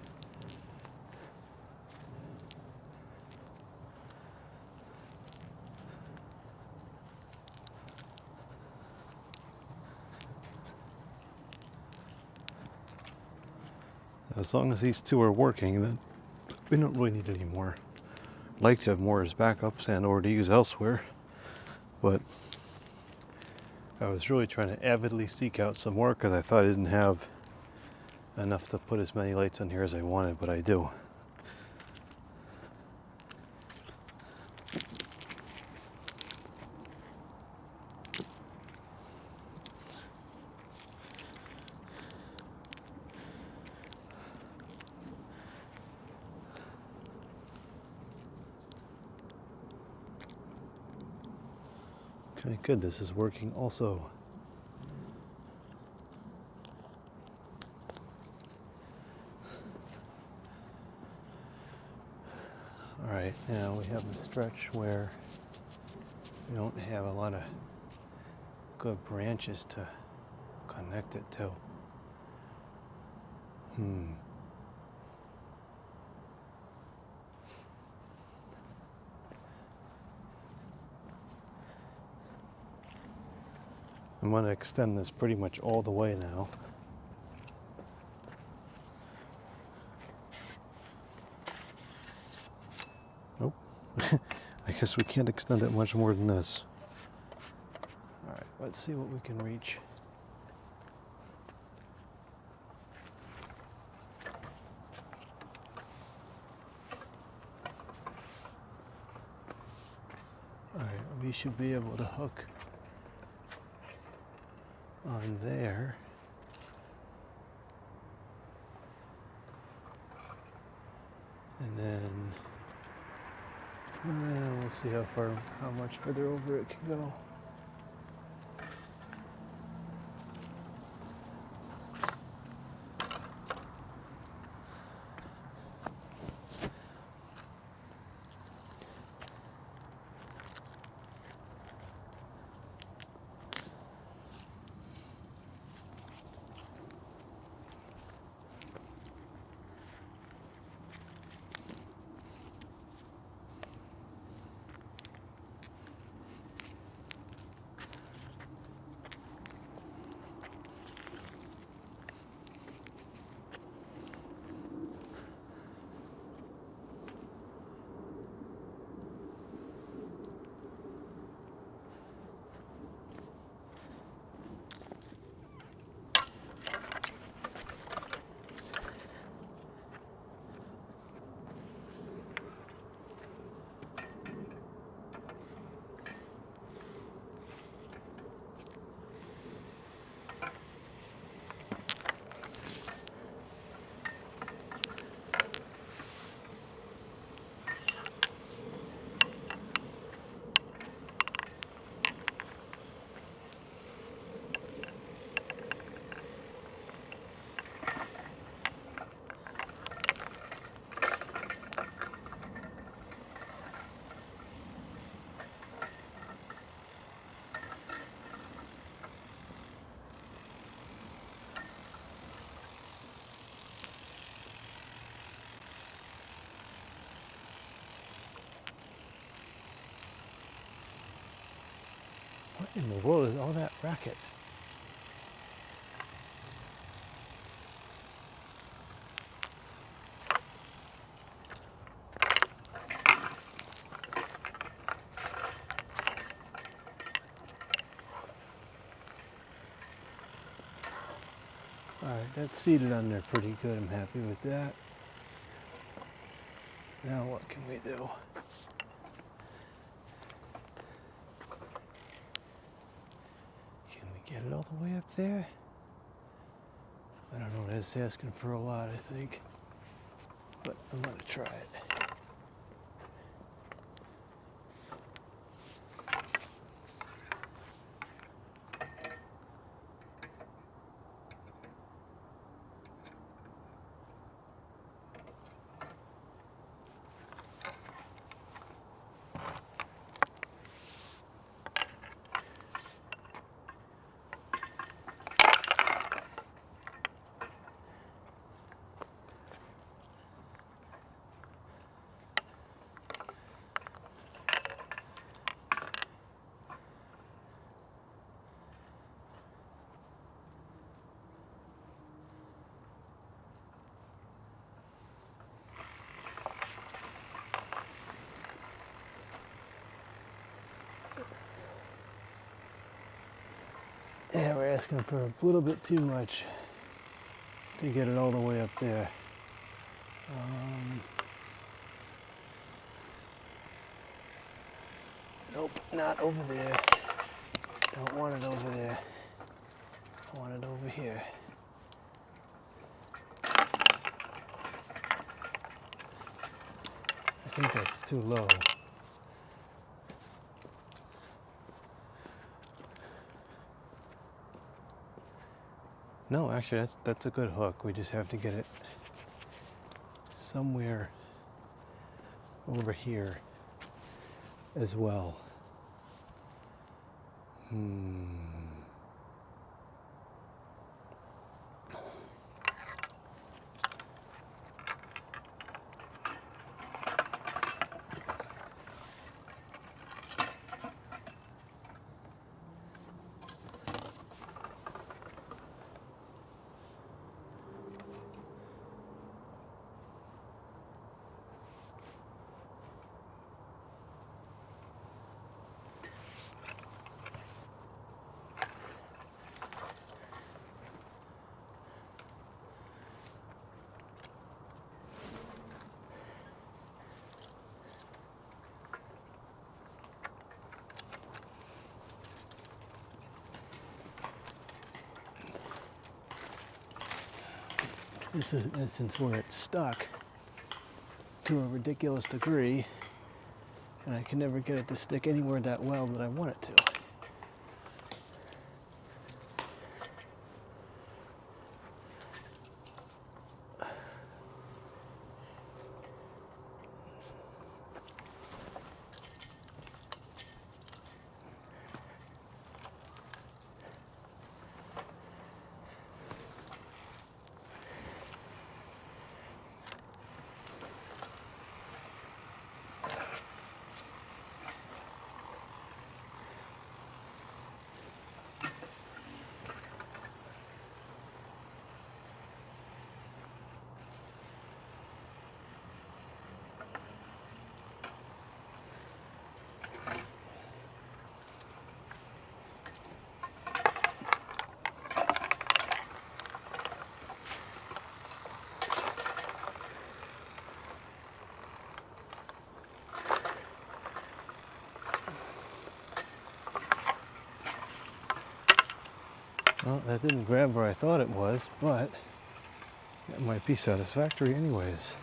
As long as these two are working, then we don't really need any more. I'd like to have more as backups and or to use elsewhere, but I was really trying to avidly seek out some more because I thought I didn't have enough to put as many lights on here as I wanted, but I do. Okay, good, this is working also. All right, now we have a stretch where we don't have a lot of good branches to connect it to. I'm going to extend this pretty much all the way now. Nope. I guess we can't extend it much more than this. All right, let's see what we can reach. All right, we should be able to hook on there. And then we'll see how much further over it can go. In the world is all that racket? Alright, that's seated under pretty good. I'm happy with that. Now what can we do? Can we get it all the way up there? I don't know, that's asking for a lot, I think. But I'm gonna try it. Yeah, we're asking for a little bit too much to get it all the way up there. Nope, not over there. Don't want it over there. I want it over here. I think that's too low. No, actually, that's a good hook. We just have to get it somewhere over here as well. This is an instance where it's stuck to a ridiculous degree, and I can never get it to stick anywhere that well that I want it to. Well, that didn't grab where I thought it was, but that might be satisfactory anyways.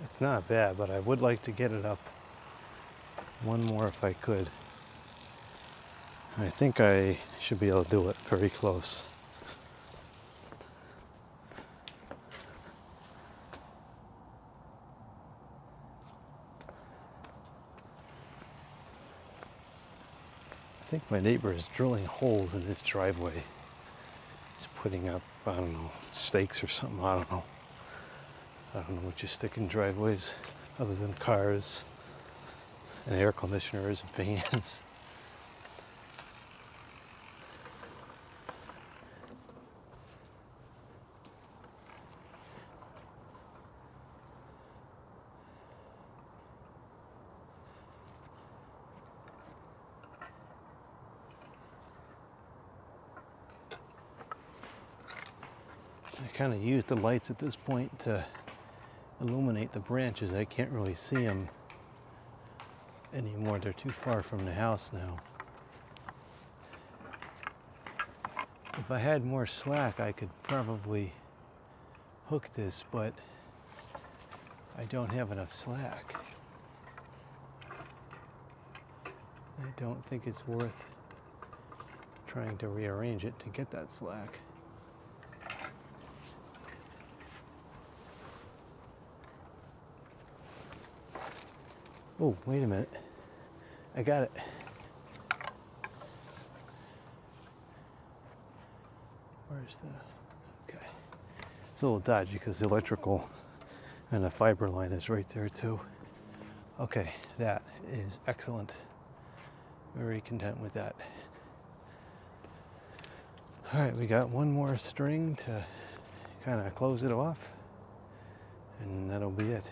It's not bad, but I would like to get it up one more if I could. I think I should be able to do it very close. I think my neighbor is drilling holes in his driveway. He's putting up, I don't know, stakes or something. I don't know. I don't know what you stick in driveways other than cars and air conditioners and fans. I kind of use the lights at this point to illuminate the branches. I can't really see them anymore. They're too far from the house now. If I had more slack, I could probably hook this, but I don't have enough slack. I don't think it's worth trying to rearrange it to get that slack. Oh, wait a minute. I got it. Where's the... Okay. It's a little dodgy because the electrical and the fiber line is right there too. Okay, that is excellent. Very content with that. All right, we got one more string to kind of close it off, and that'll be it.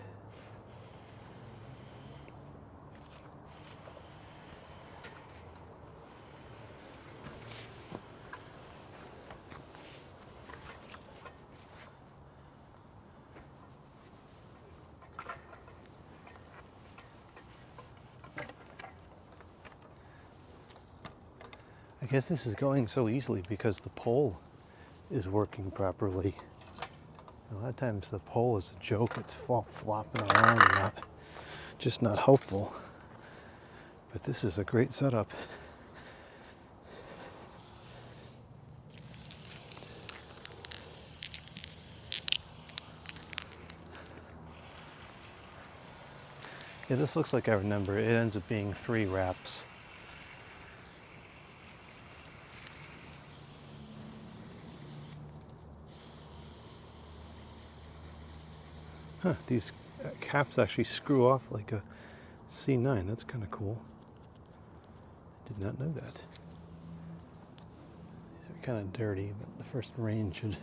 I guess this is going so easily because the pole is working properly. A lot of times the pole is a joke. It's flopping around and just not helpful. But this is a great setup. Yeah, this looks like I remember. It ends up being 3 wraps. Huh, these caps actually screw off like a C9. That's kind of cool. Did not know that. These are kind of dirty, but the first rain should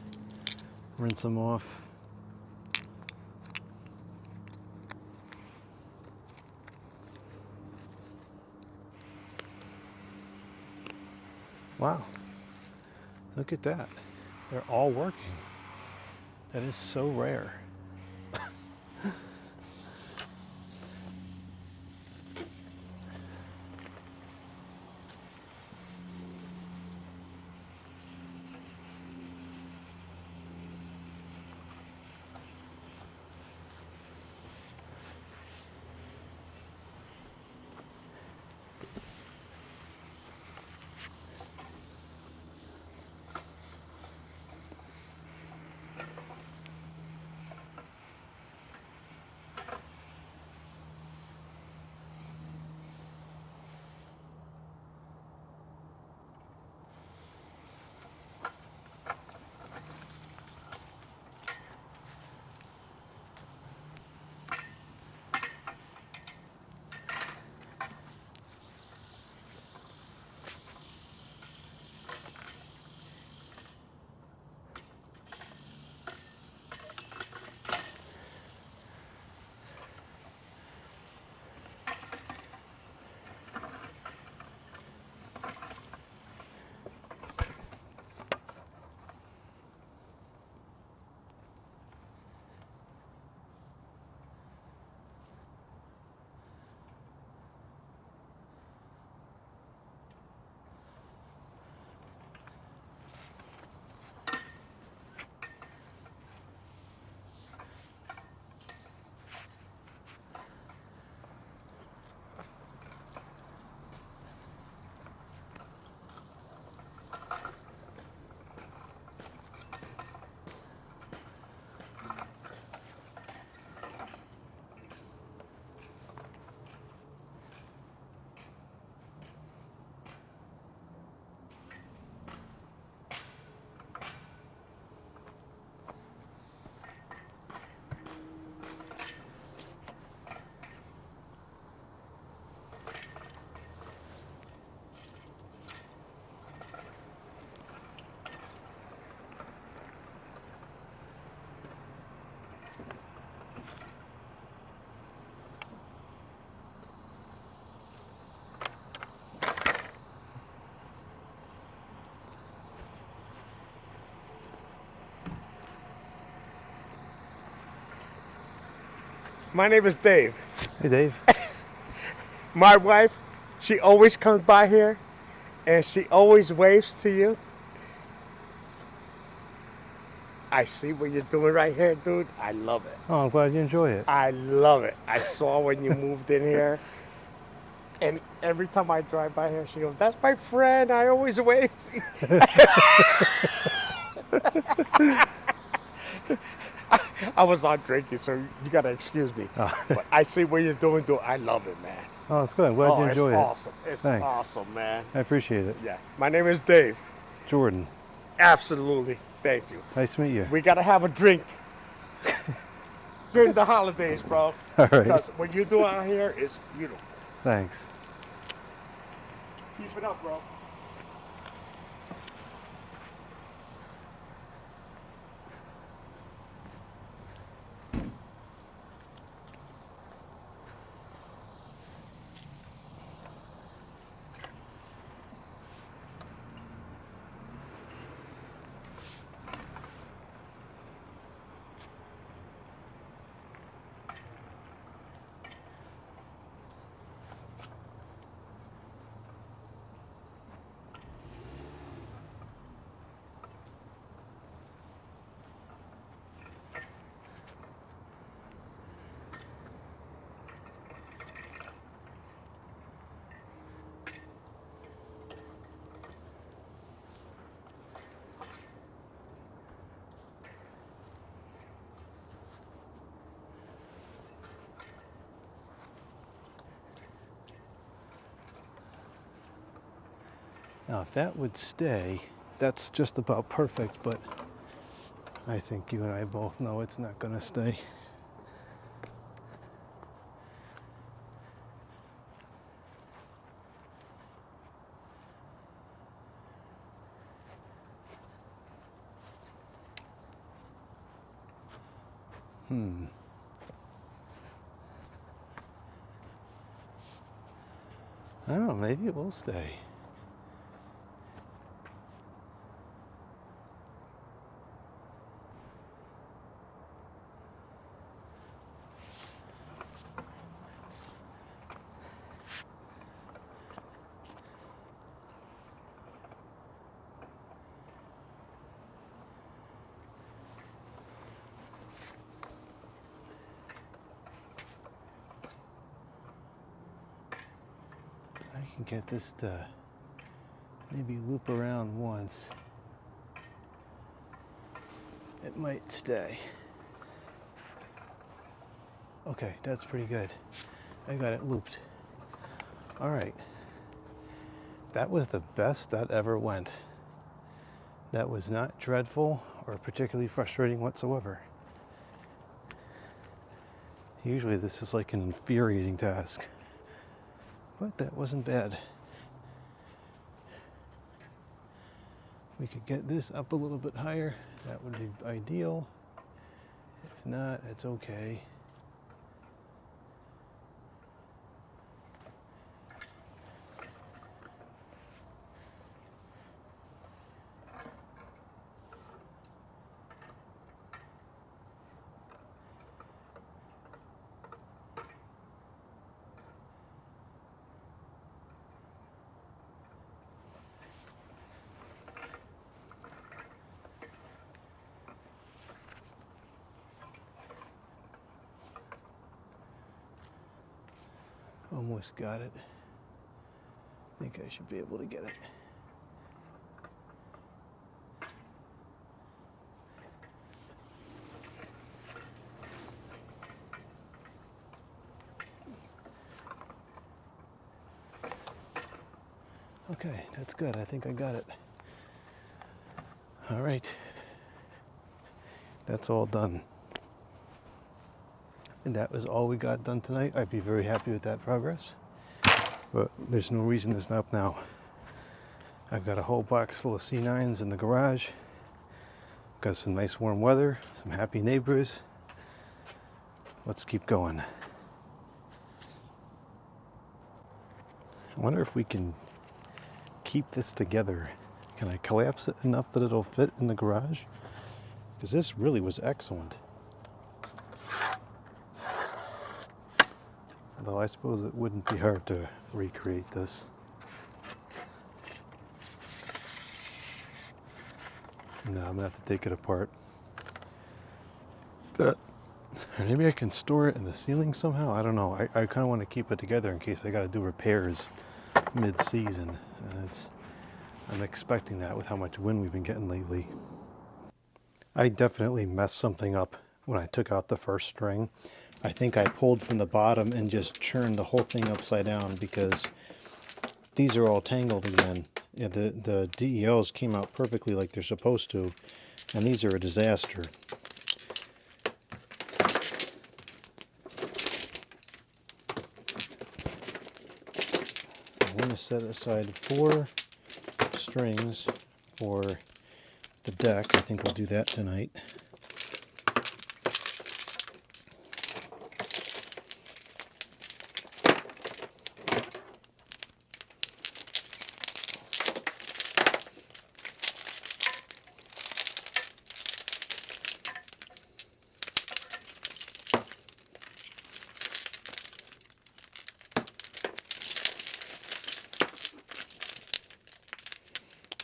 rinse them off. Wow, look at that. They're all working. That is so rare. My name is Dave. Hey, Dave. My wife, she always comes by here and she always waves to you. I see what you're doing right here, dude. I love it. Oh, I'm glad you enjoy it. I love it. I saw when you moved in here. And every time I drive by here, she goes, "That's my friend. I always wave to you." I was on drinking, so you gotta excuse me. But I see what you're doing, dude. I love it, man. Oh, it's good. I'm glad you enjoy it's it. awesome. It's Thanks. awesome, man. I appreciate it. Yeah. My name is Dave. Jordan, Absolutely. Thank you. nice to meet you. We gotta have a drink during the holidays, bro. All right. Because what you do out here is beautiful. Thanks. Keep it up, bro. Now, if that would stay, that's just about perfect, but I think you and I both know it's not going to stay. I don't know, maybe it will stay. I can get this to maybe loop around once. It might stay. Okay, that's pretty good. I got it looped. All right. That was the best that ever went. That was not dreadful or particularly frustrating whatsoever. Usually this is like an infuriating task. But that wasn't bad. We could get this up a little bit higher. That would be ideal. If not, it's okay. Almost got it. I think I should be able to get it. Okay, that's good. I think I got it. All right. That's all done. And that was all we got done tonight. I'd be very happy with that progress. But there's no reason to stop now. I've got a whole box full of C9s in the garage. Got some nice warm weather, some happy neighbors. Let's keep going. I wonder if we can keep this together. Can I collapse it enough that it'll fit in the garage? Because this really was excellent. Although I suppose it wouldn't be hard to recreate this. No, I'm gonna have to take it apart. Or maybe I can store it in the ceiling somehow. I don't know. I kind of want to keep it together in case I got to do repairs mid-season. I'm expecting that with how much wind we've been getting lately. I definitely messed something up when I took out the first string. I think I pulled from the bottom and just churned the whole thing upside down because these are all tangled again. Yeah, the DEOs came out perfectly like they're supposed to, and these are a disaster. I'm going to set aside 4 strings for the deck. I think we'll do that tonight.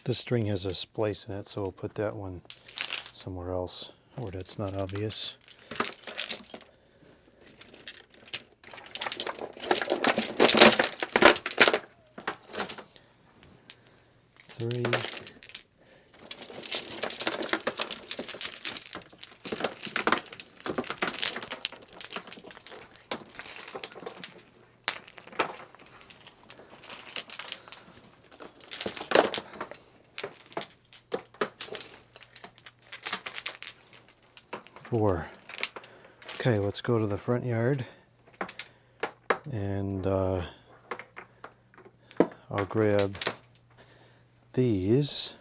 This string has a splice in it, so we'll put that one somewhere else where that's not obvious. Three. Four. Okay, let's go to the front yard, and I'll grab these,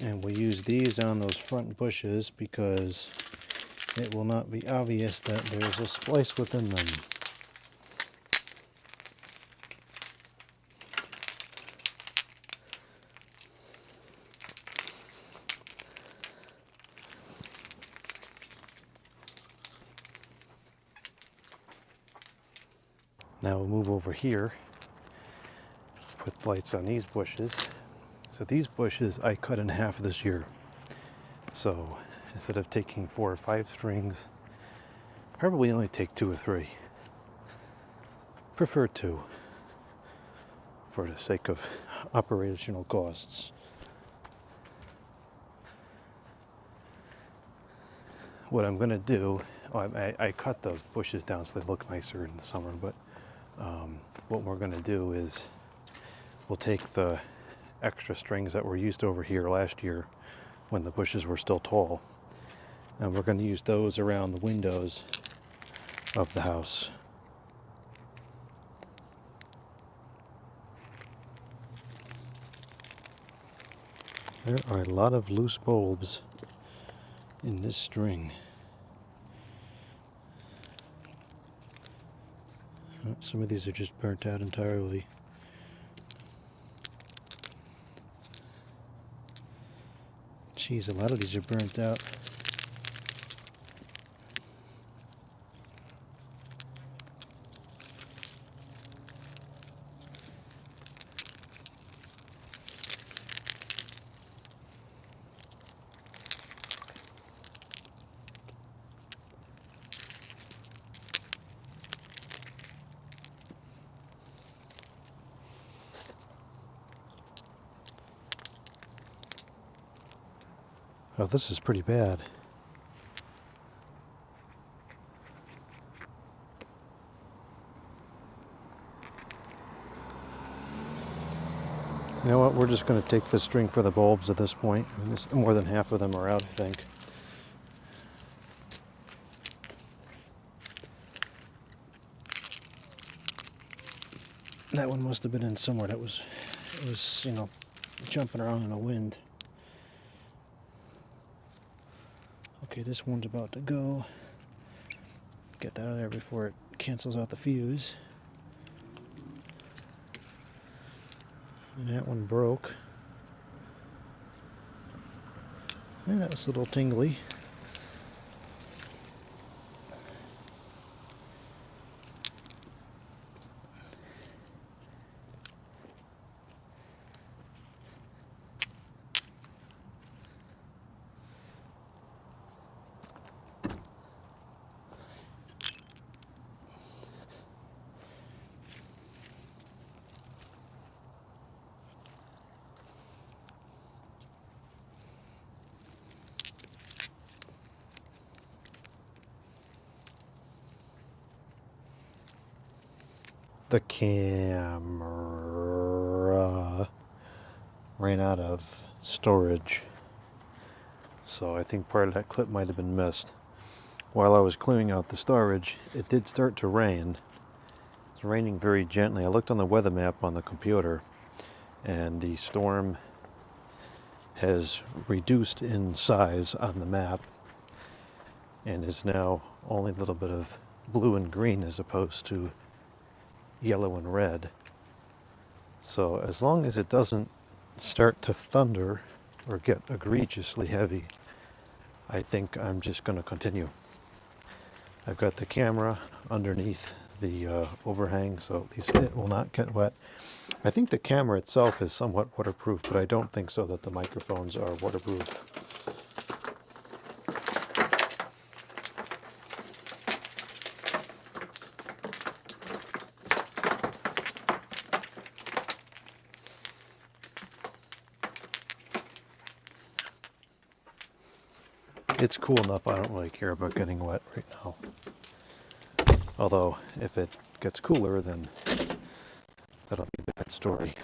and we'll use these on those front bushes because it will not be obvious that there's a splice within them. Now we'll move over here, put lights on these bushes. So these bushes I cut in half this year. So instead of taking 4 or 5 strings, probably only take 2 or 3. Prefer 2 for the sake of operational costs. What I'm going to do, I cut the bushes down so they look nicer in the summer, but what we're going to do is we'll take the extra strings that were used over here last year when the bushes were still tall, and we're going to use those around the windows of the house. There are a lot of loose bulbs in this string. Some of these are just burnt out entirely. Geez, a lot of these are burnt out. Oh, this is pretty bad. You know what, we're just going to take the string for the bulbs at this point. I mean, more than half of them are out, I think. That one must have been in somewhere. It was, you know, jumping around in the wind. Okay, this one's about to go. Get that out of there before it cancels out the fuse. And that one broke. And that was a little tingly. the camera ran out of storage. So I think part of that clip might have been missed. While I was clearing out the storage, it did start to rain. It's raining very gently. I looked on the weather map on the computer, and the storm has reduced in size on the map and is now only a little bit of blue and green as opposed to yellow and red. So as long as it doesn't start to thunder or get egregiously heavy, I think I'm just going to continue. I've got the camera underneath the overhang, so at least it will not get wet. I think the camera itself is somewhat waterproof, but I don't think so that the microphones are waterproof. It's cool enough, I don't really care about getting wet right now. Although, if it gets cooler, then that'll be a different story.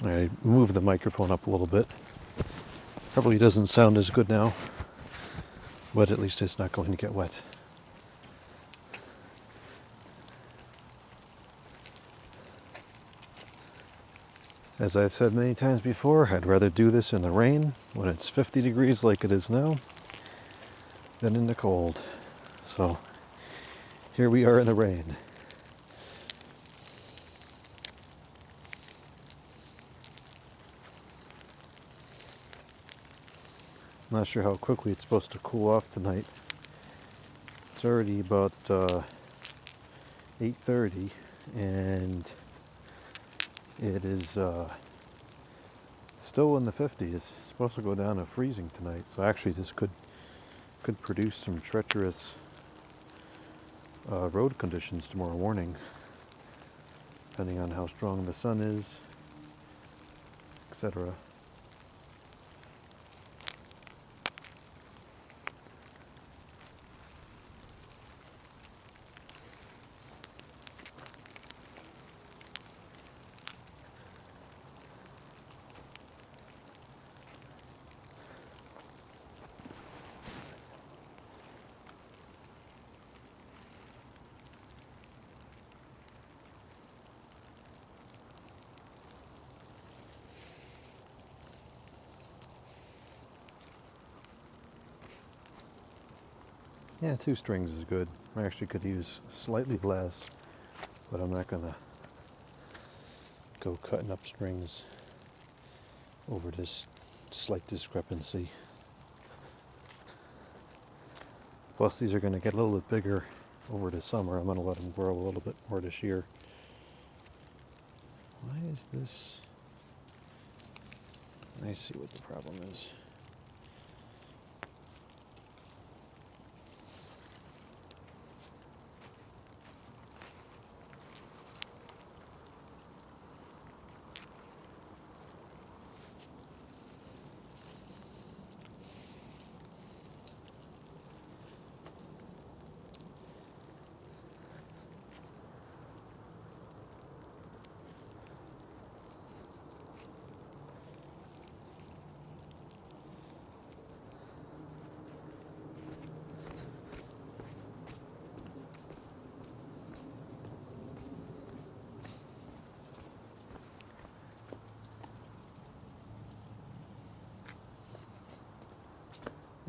I moved the microphone up a little bit. Probably doesn't sound as good now, but at least it's not going to get wet. As I've said many times before, I'd rather do this in the rain when it's 50 degrees like it is now than in the cold. So here we are in the rain. Not sure how quickly it's supposed to cool off tonight. It's already about 8:30 and it is still in the 50s. It's supposed to go down to freezing tonight. So actually this could produce some treacherous road conditions tomorrow morning, depending on how strong the sun is, etc. Yeah, 2 strings is good. I actually could use slightly less, but I'm not gonna go cutting up strings over this slight discrepancy. Plus these are gonna get a little bit bigger over the summer. I'm gonna let them grow a little bit more this year. Why is this? I see what the problem is.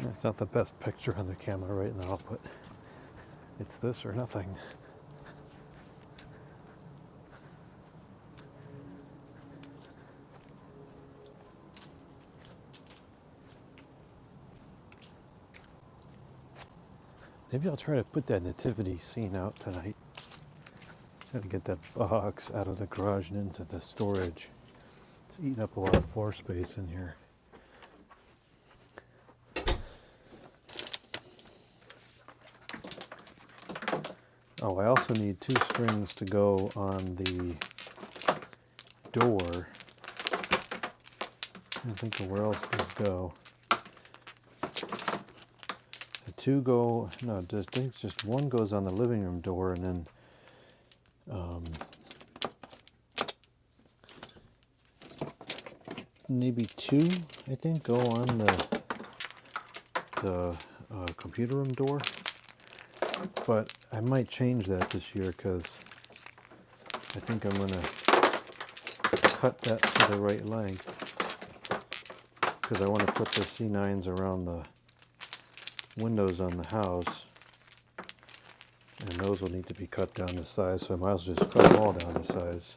It's not the best picture on the camera right now, but it's this or nothing. Maybe I'll try to put that nativity scene out tonight. Try to get that box out of the garage and into the storage. It's eating up a lot of floor space in here. Oh, I also need 2 strings to go on the door. I think of where else these go. The 2 go, no, I think just 1 goes on the living room door, and then maybe 2, I think, go on the computer room door. But I might change that this year because I think I'm going to cut that to the right length, because I want to put the C9s around the windows on the house, and those will need to be cut down to size, so I might as well just cut them all down to size.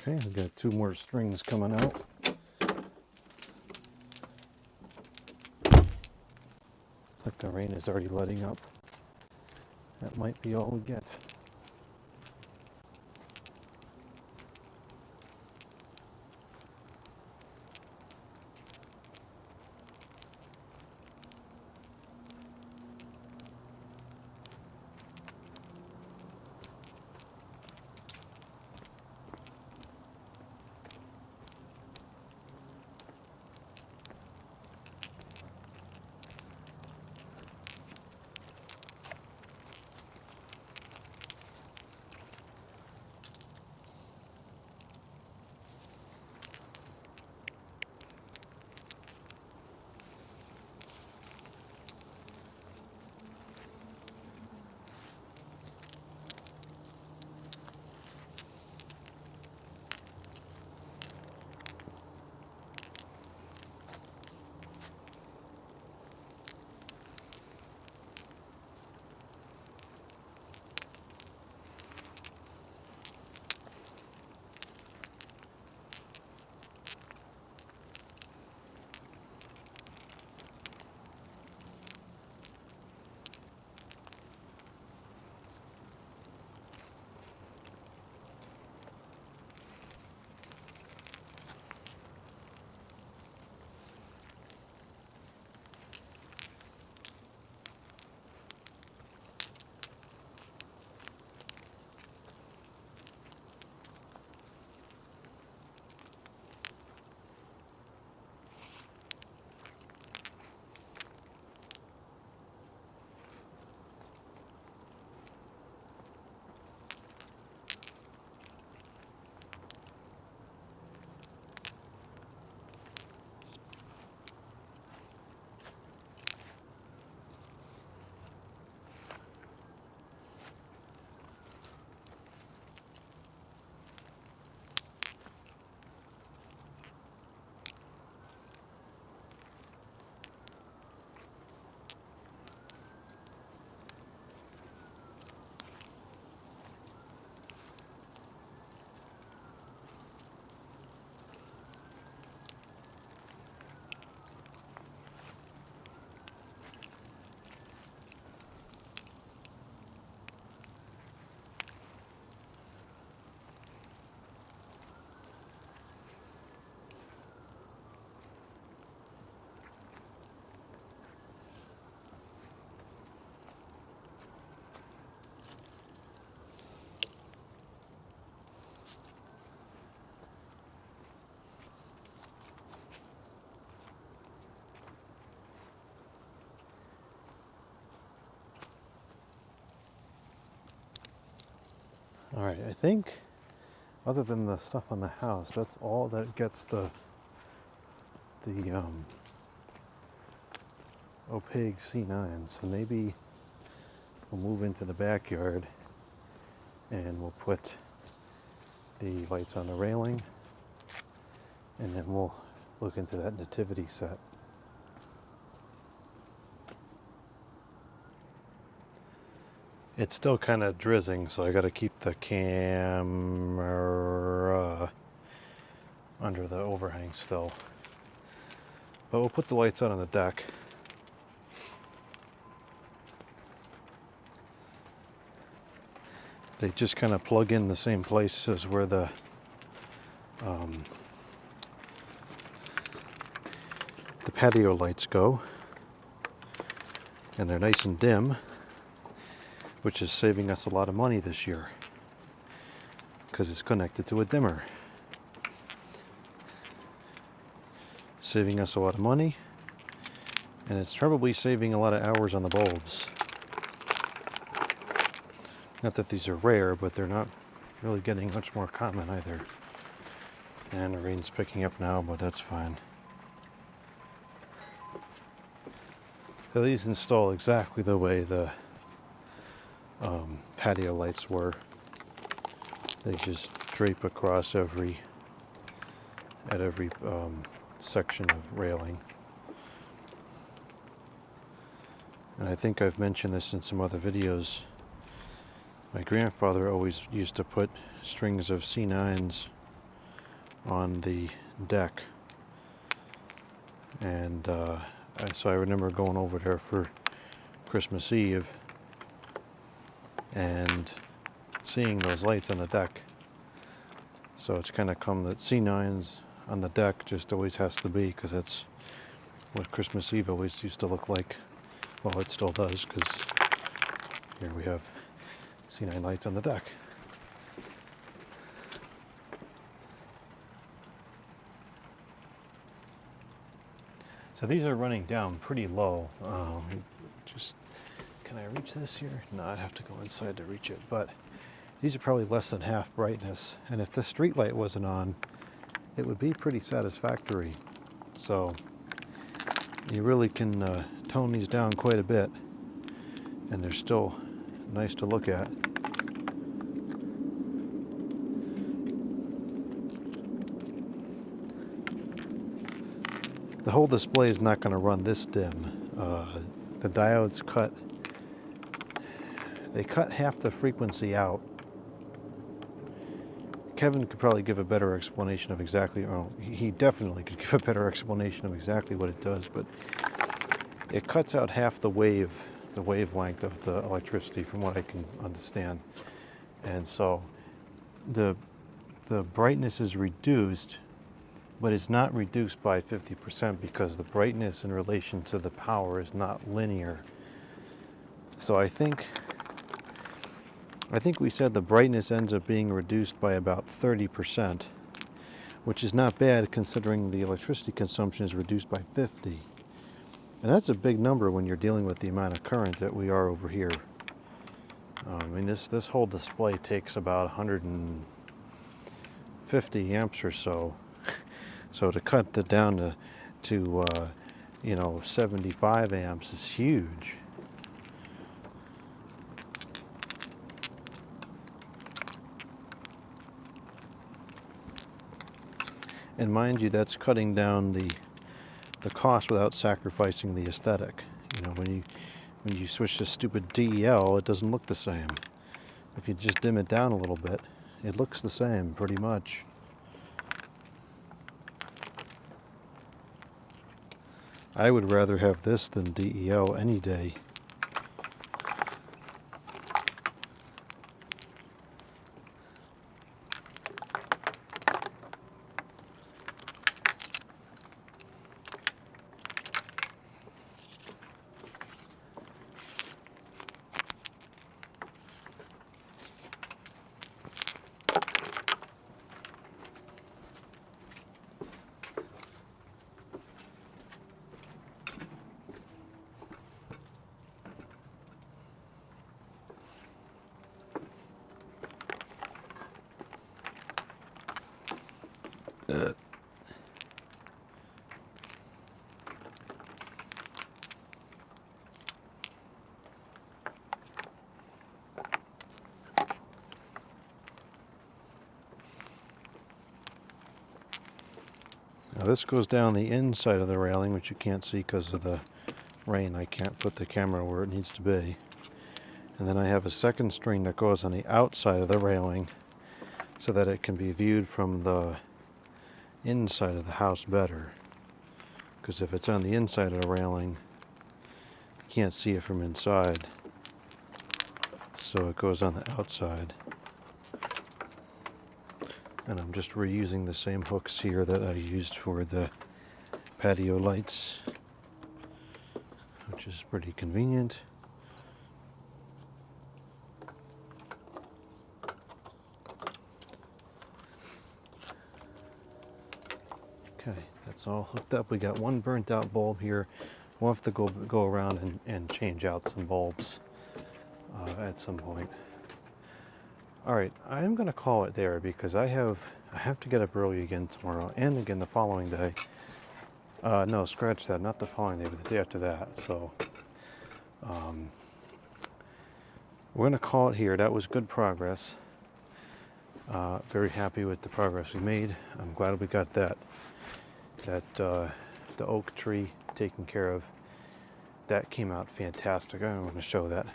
Okay, we've got 2 more strings coming out. Like the rain is already letting up. That might be all we get. All right, I think other than the stuff on the house, that's all that gets the opaque C9. So maybe we'll move into the backyard and we'll put the lights on the railing, and then we'll look into that nativity set. It's still kind of drizzling, so I got to keep the camera under the overhang still. But we'll put the lights out on the deck. They just kind of plug in the same place as where the patio lights go. And they're nice and dim, which is saving us a lot of money this year because it's connected to a dimmer. Saving us a lot of money, and it's probably saving a lot of hours on the bulbs. Not that these are rare, but they're not really getting much more common either. And the rain's picking up now, but that's fine. So these install exactly the way the patio lights were. They just drape across at every section of railing. And I think I've mentioned this in some other videos. My grandfather always used to put strings of C9s on the deck. And so I remember going over there for Christmas Eve and seeing those lights on the deck. So it's kind of come that C9s on the deck just always has to be, because that's what Christmas Eve always used to look like. Well, it still does, because here we have C9 lights on the deck. So these are running down pretty low. Can I reach this here? No, I'd have to go inside to reach it. But these are probably less than half brightness. And if the street light wasn't on, it would be pretty satisfactory. So you really can tone these down quite a bit, and they're still nice to look at. The whole display is not going to run this dim. The diodes cut half the frequency out. Kevin could probably give a better explanation of exactly, well, he definitely could give a better explanation of exactly what it does, but it cuts out half the wavelength of the electricity from what I can understand. And so the brightness is reduced, but it's not reduced by 50% because the brightness in relation to the power is not linear. So I think we said the brightness ends up being reduced by about 30%, which is not bad considering the electricity consumption is reduced by 50. And that's a big number when you're dealing with the amount of current that we are over here. I mean, this whole display takes about 150 amps or so. So to cut that down to 75 amps is huge. And mind you, that's cutting down the cost without sacrificing the aesthetic. You know, when you switch to stupid DEL, it doesn't look the same. If you just dim it down a little bit, it looks the same pretty much. I would rather have this than DEL any day. Now this goes down the inside of the railing, which you can't see because of the rain. I can't put the camera where it needs to be. And then I have a second string that goes on the outside of the railing so that it can be viewed from the inside of the house better. Because if it's on the inside of the railing, you can't see it from inside. So it goes on the outside. And I'm just reusing the same hooks here that I used for the patio lights, which is pretty convenient. Okay, that's all hooked up. We got one burnt out bulb here. We'll have to go around and change out some bulbs at some point. All right, I'm gonna call it there because I have to get up early again tomorrow and again the following day. No, scratch that, not the following day, but the day after that. So we're gonna call it here. That was good progress. Very happy with the progress we made. I'm glad we got the oak tree taken care of. That came out fantastic. I want to show that.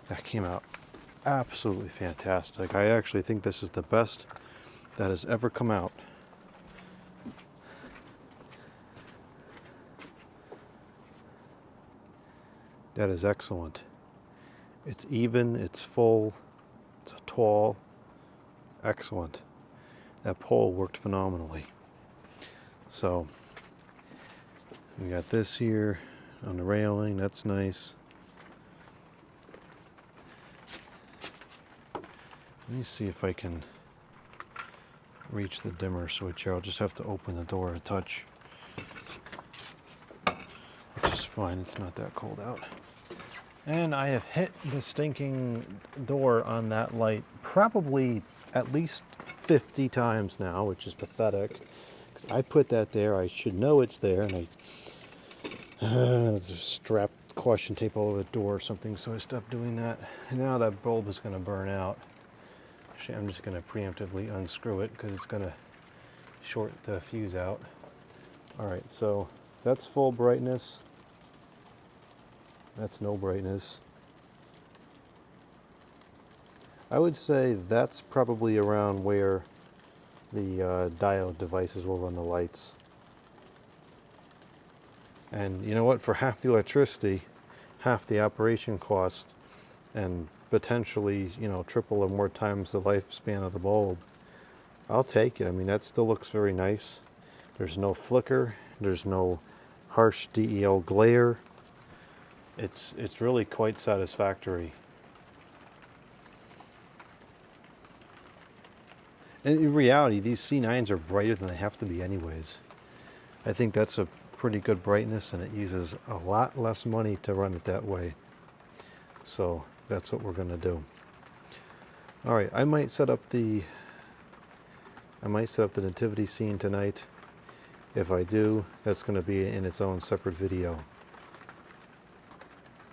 That came out absolutely fantastic. I actually think this is the best that has ever come out. That is excellent. It's even, it's full, it's tall, excellent. That pole worked phenomenally. So we got this here on the railing, that's nice. Let me see if I can reach the dimmer switch here. I'll just have to open the door a touch, which is fine, it's not that cold out. And I have hit the stinking door on that light probably at least 50 times now, which is pathetic. 'Cause I put that there, I should know it's there, and I just strapped caution tape all over the door or something, so I stopped doing that. And now that bulb is going to burn out. Actually, I'm just going to preemptively unscrew it because it's going to short the fuse out. All right, so that's full brightness. That's no brightness. I would say that's probably around where the diode devices will run the lights. And you know what? For half the electricity, half the operation cost, and potentially, triple or more times the lifespan of the bulb, I'll take it. I mean, that still looks very nice. There's no flicker. There's no harsh DEL glare. It's really quite satisfactory. And in reality, these C9s are brighter than they have to be anyways. I think that's a pretty good brightness, and it uses a lot less money to run it that way. So that's what we're going to do. All right, I might set up the nativity scene tonight. If I do, that's going to be in its own separate video.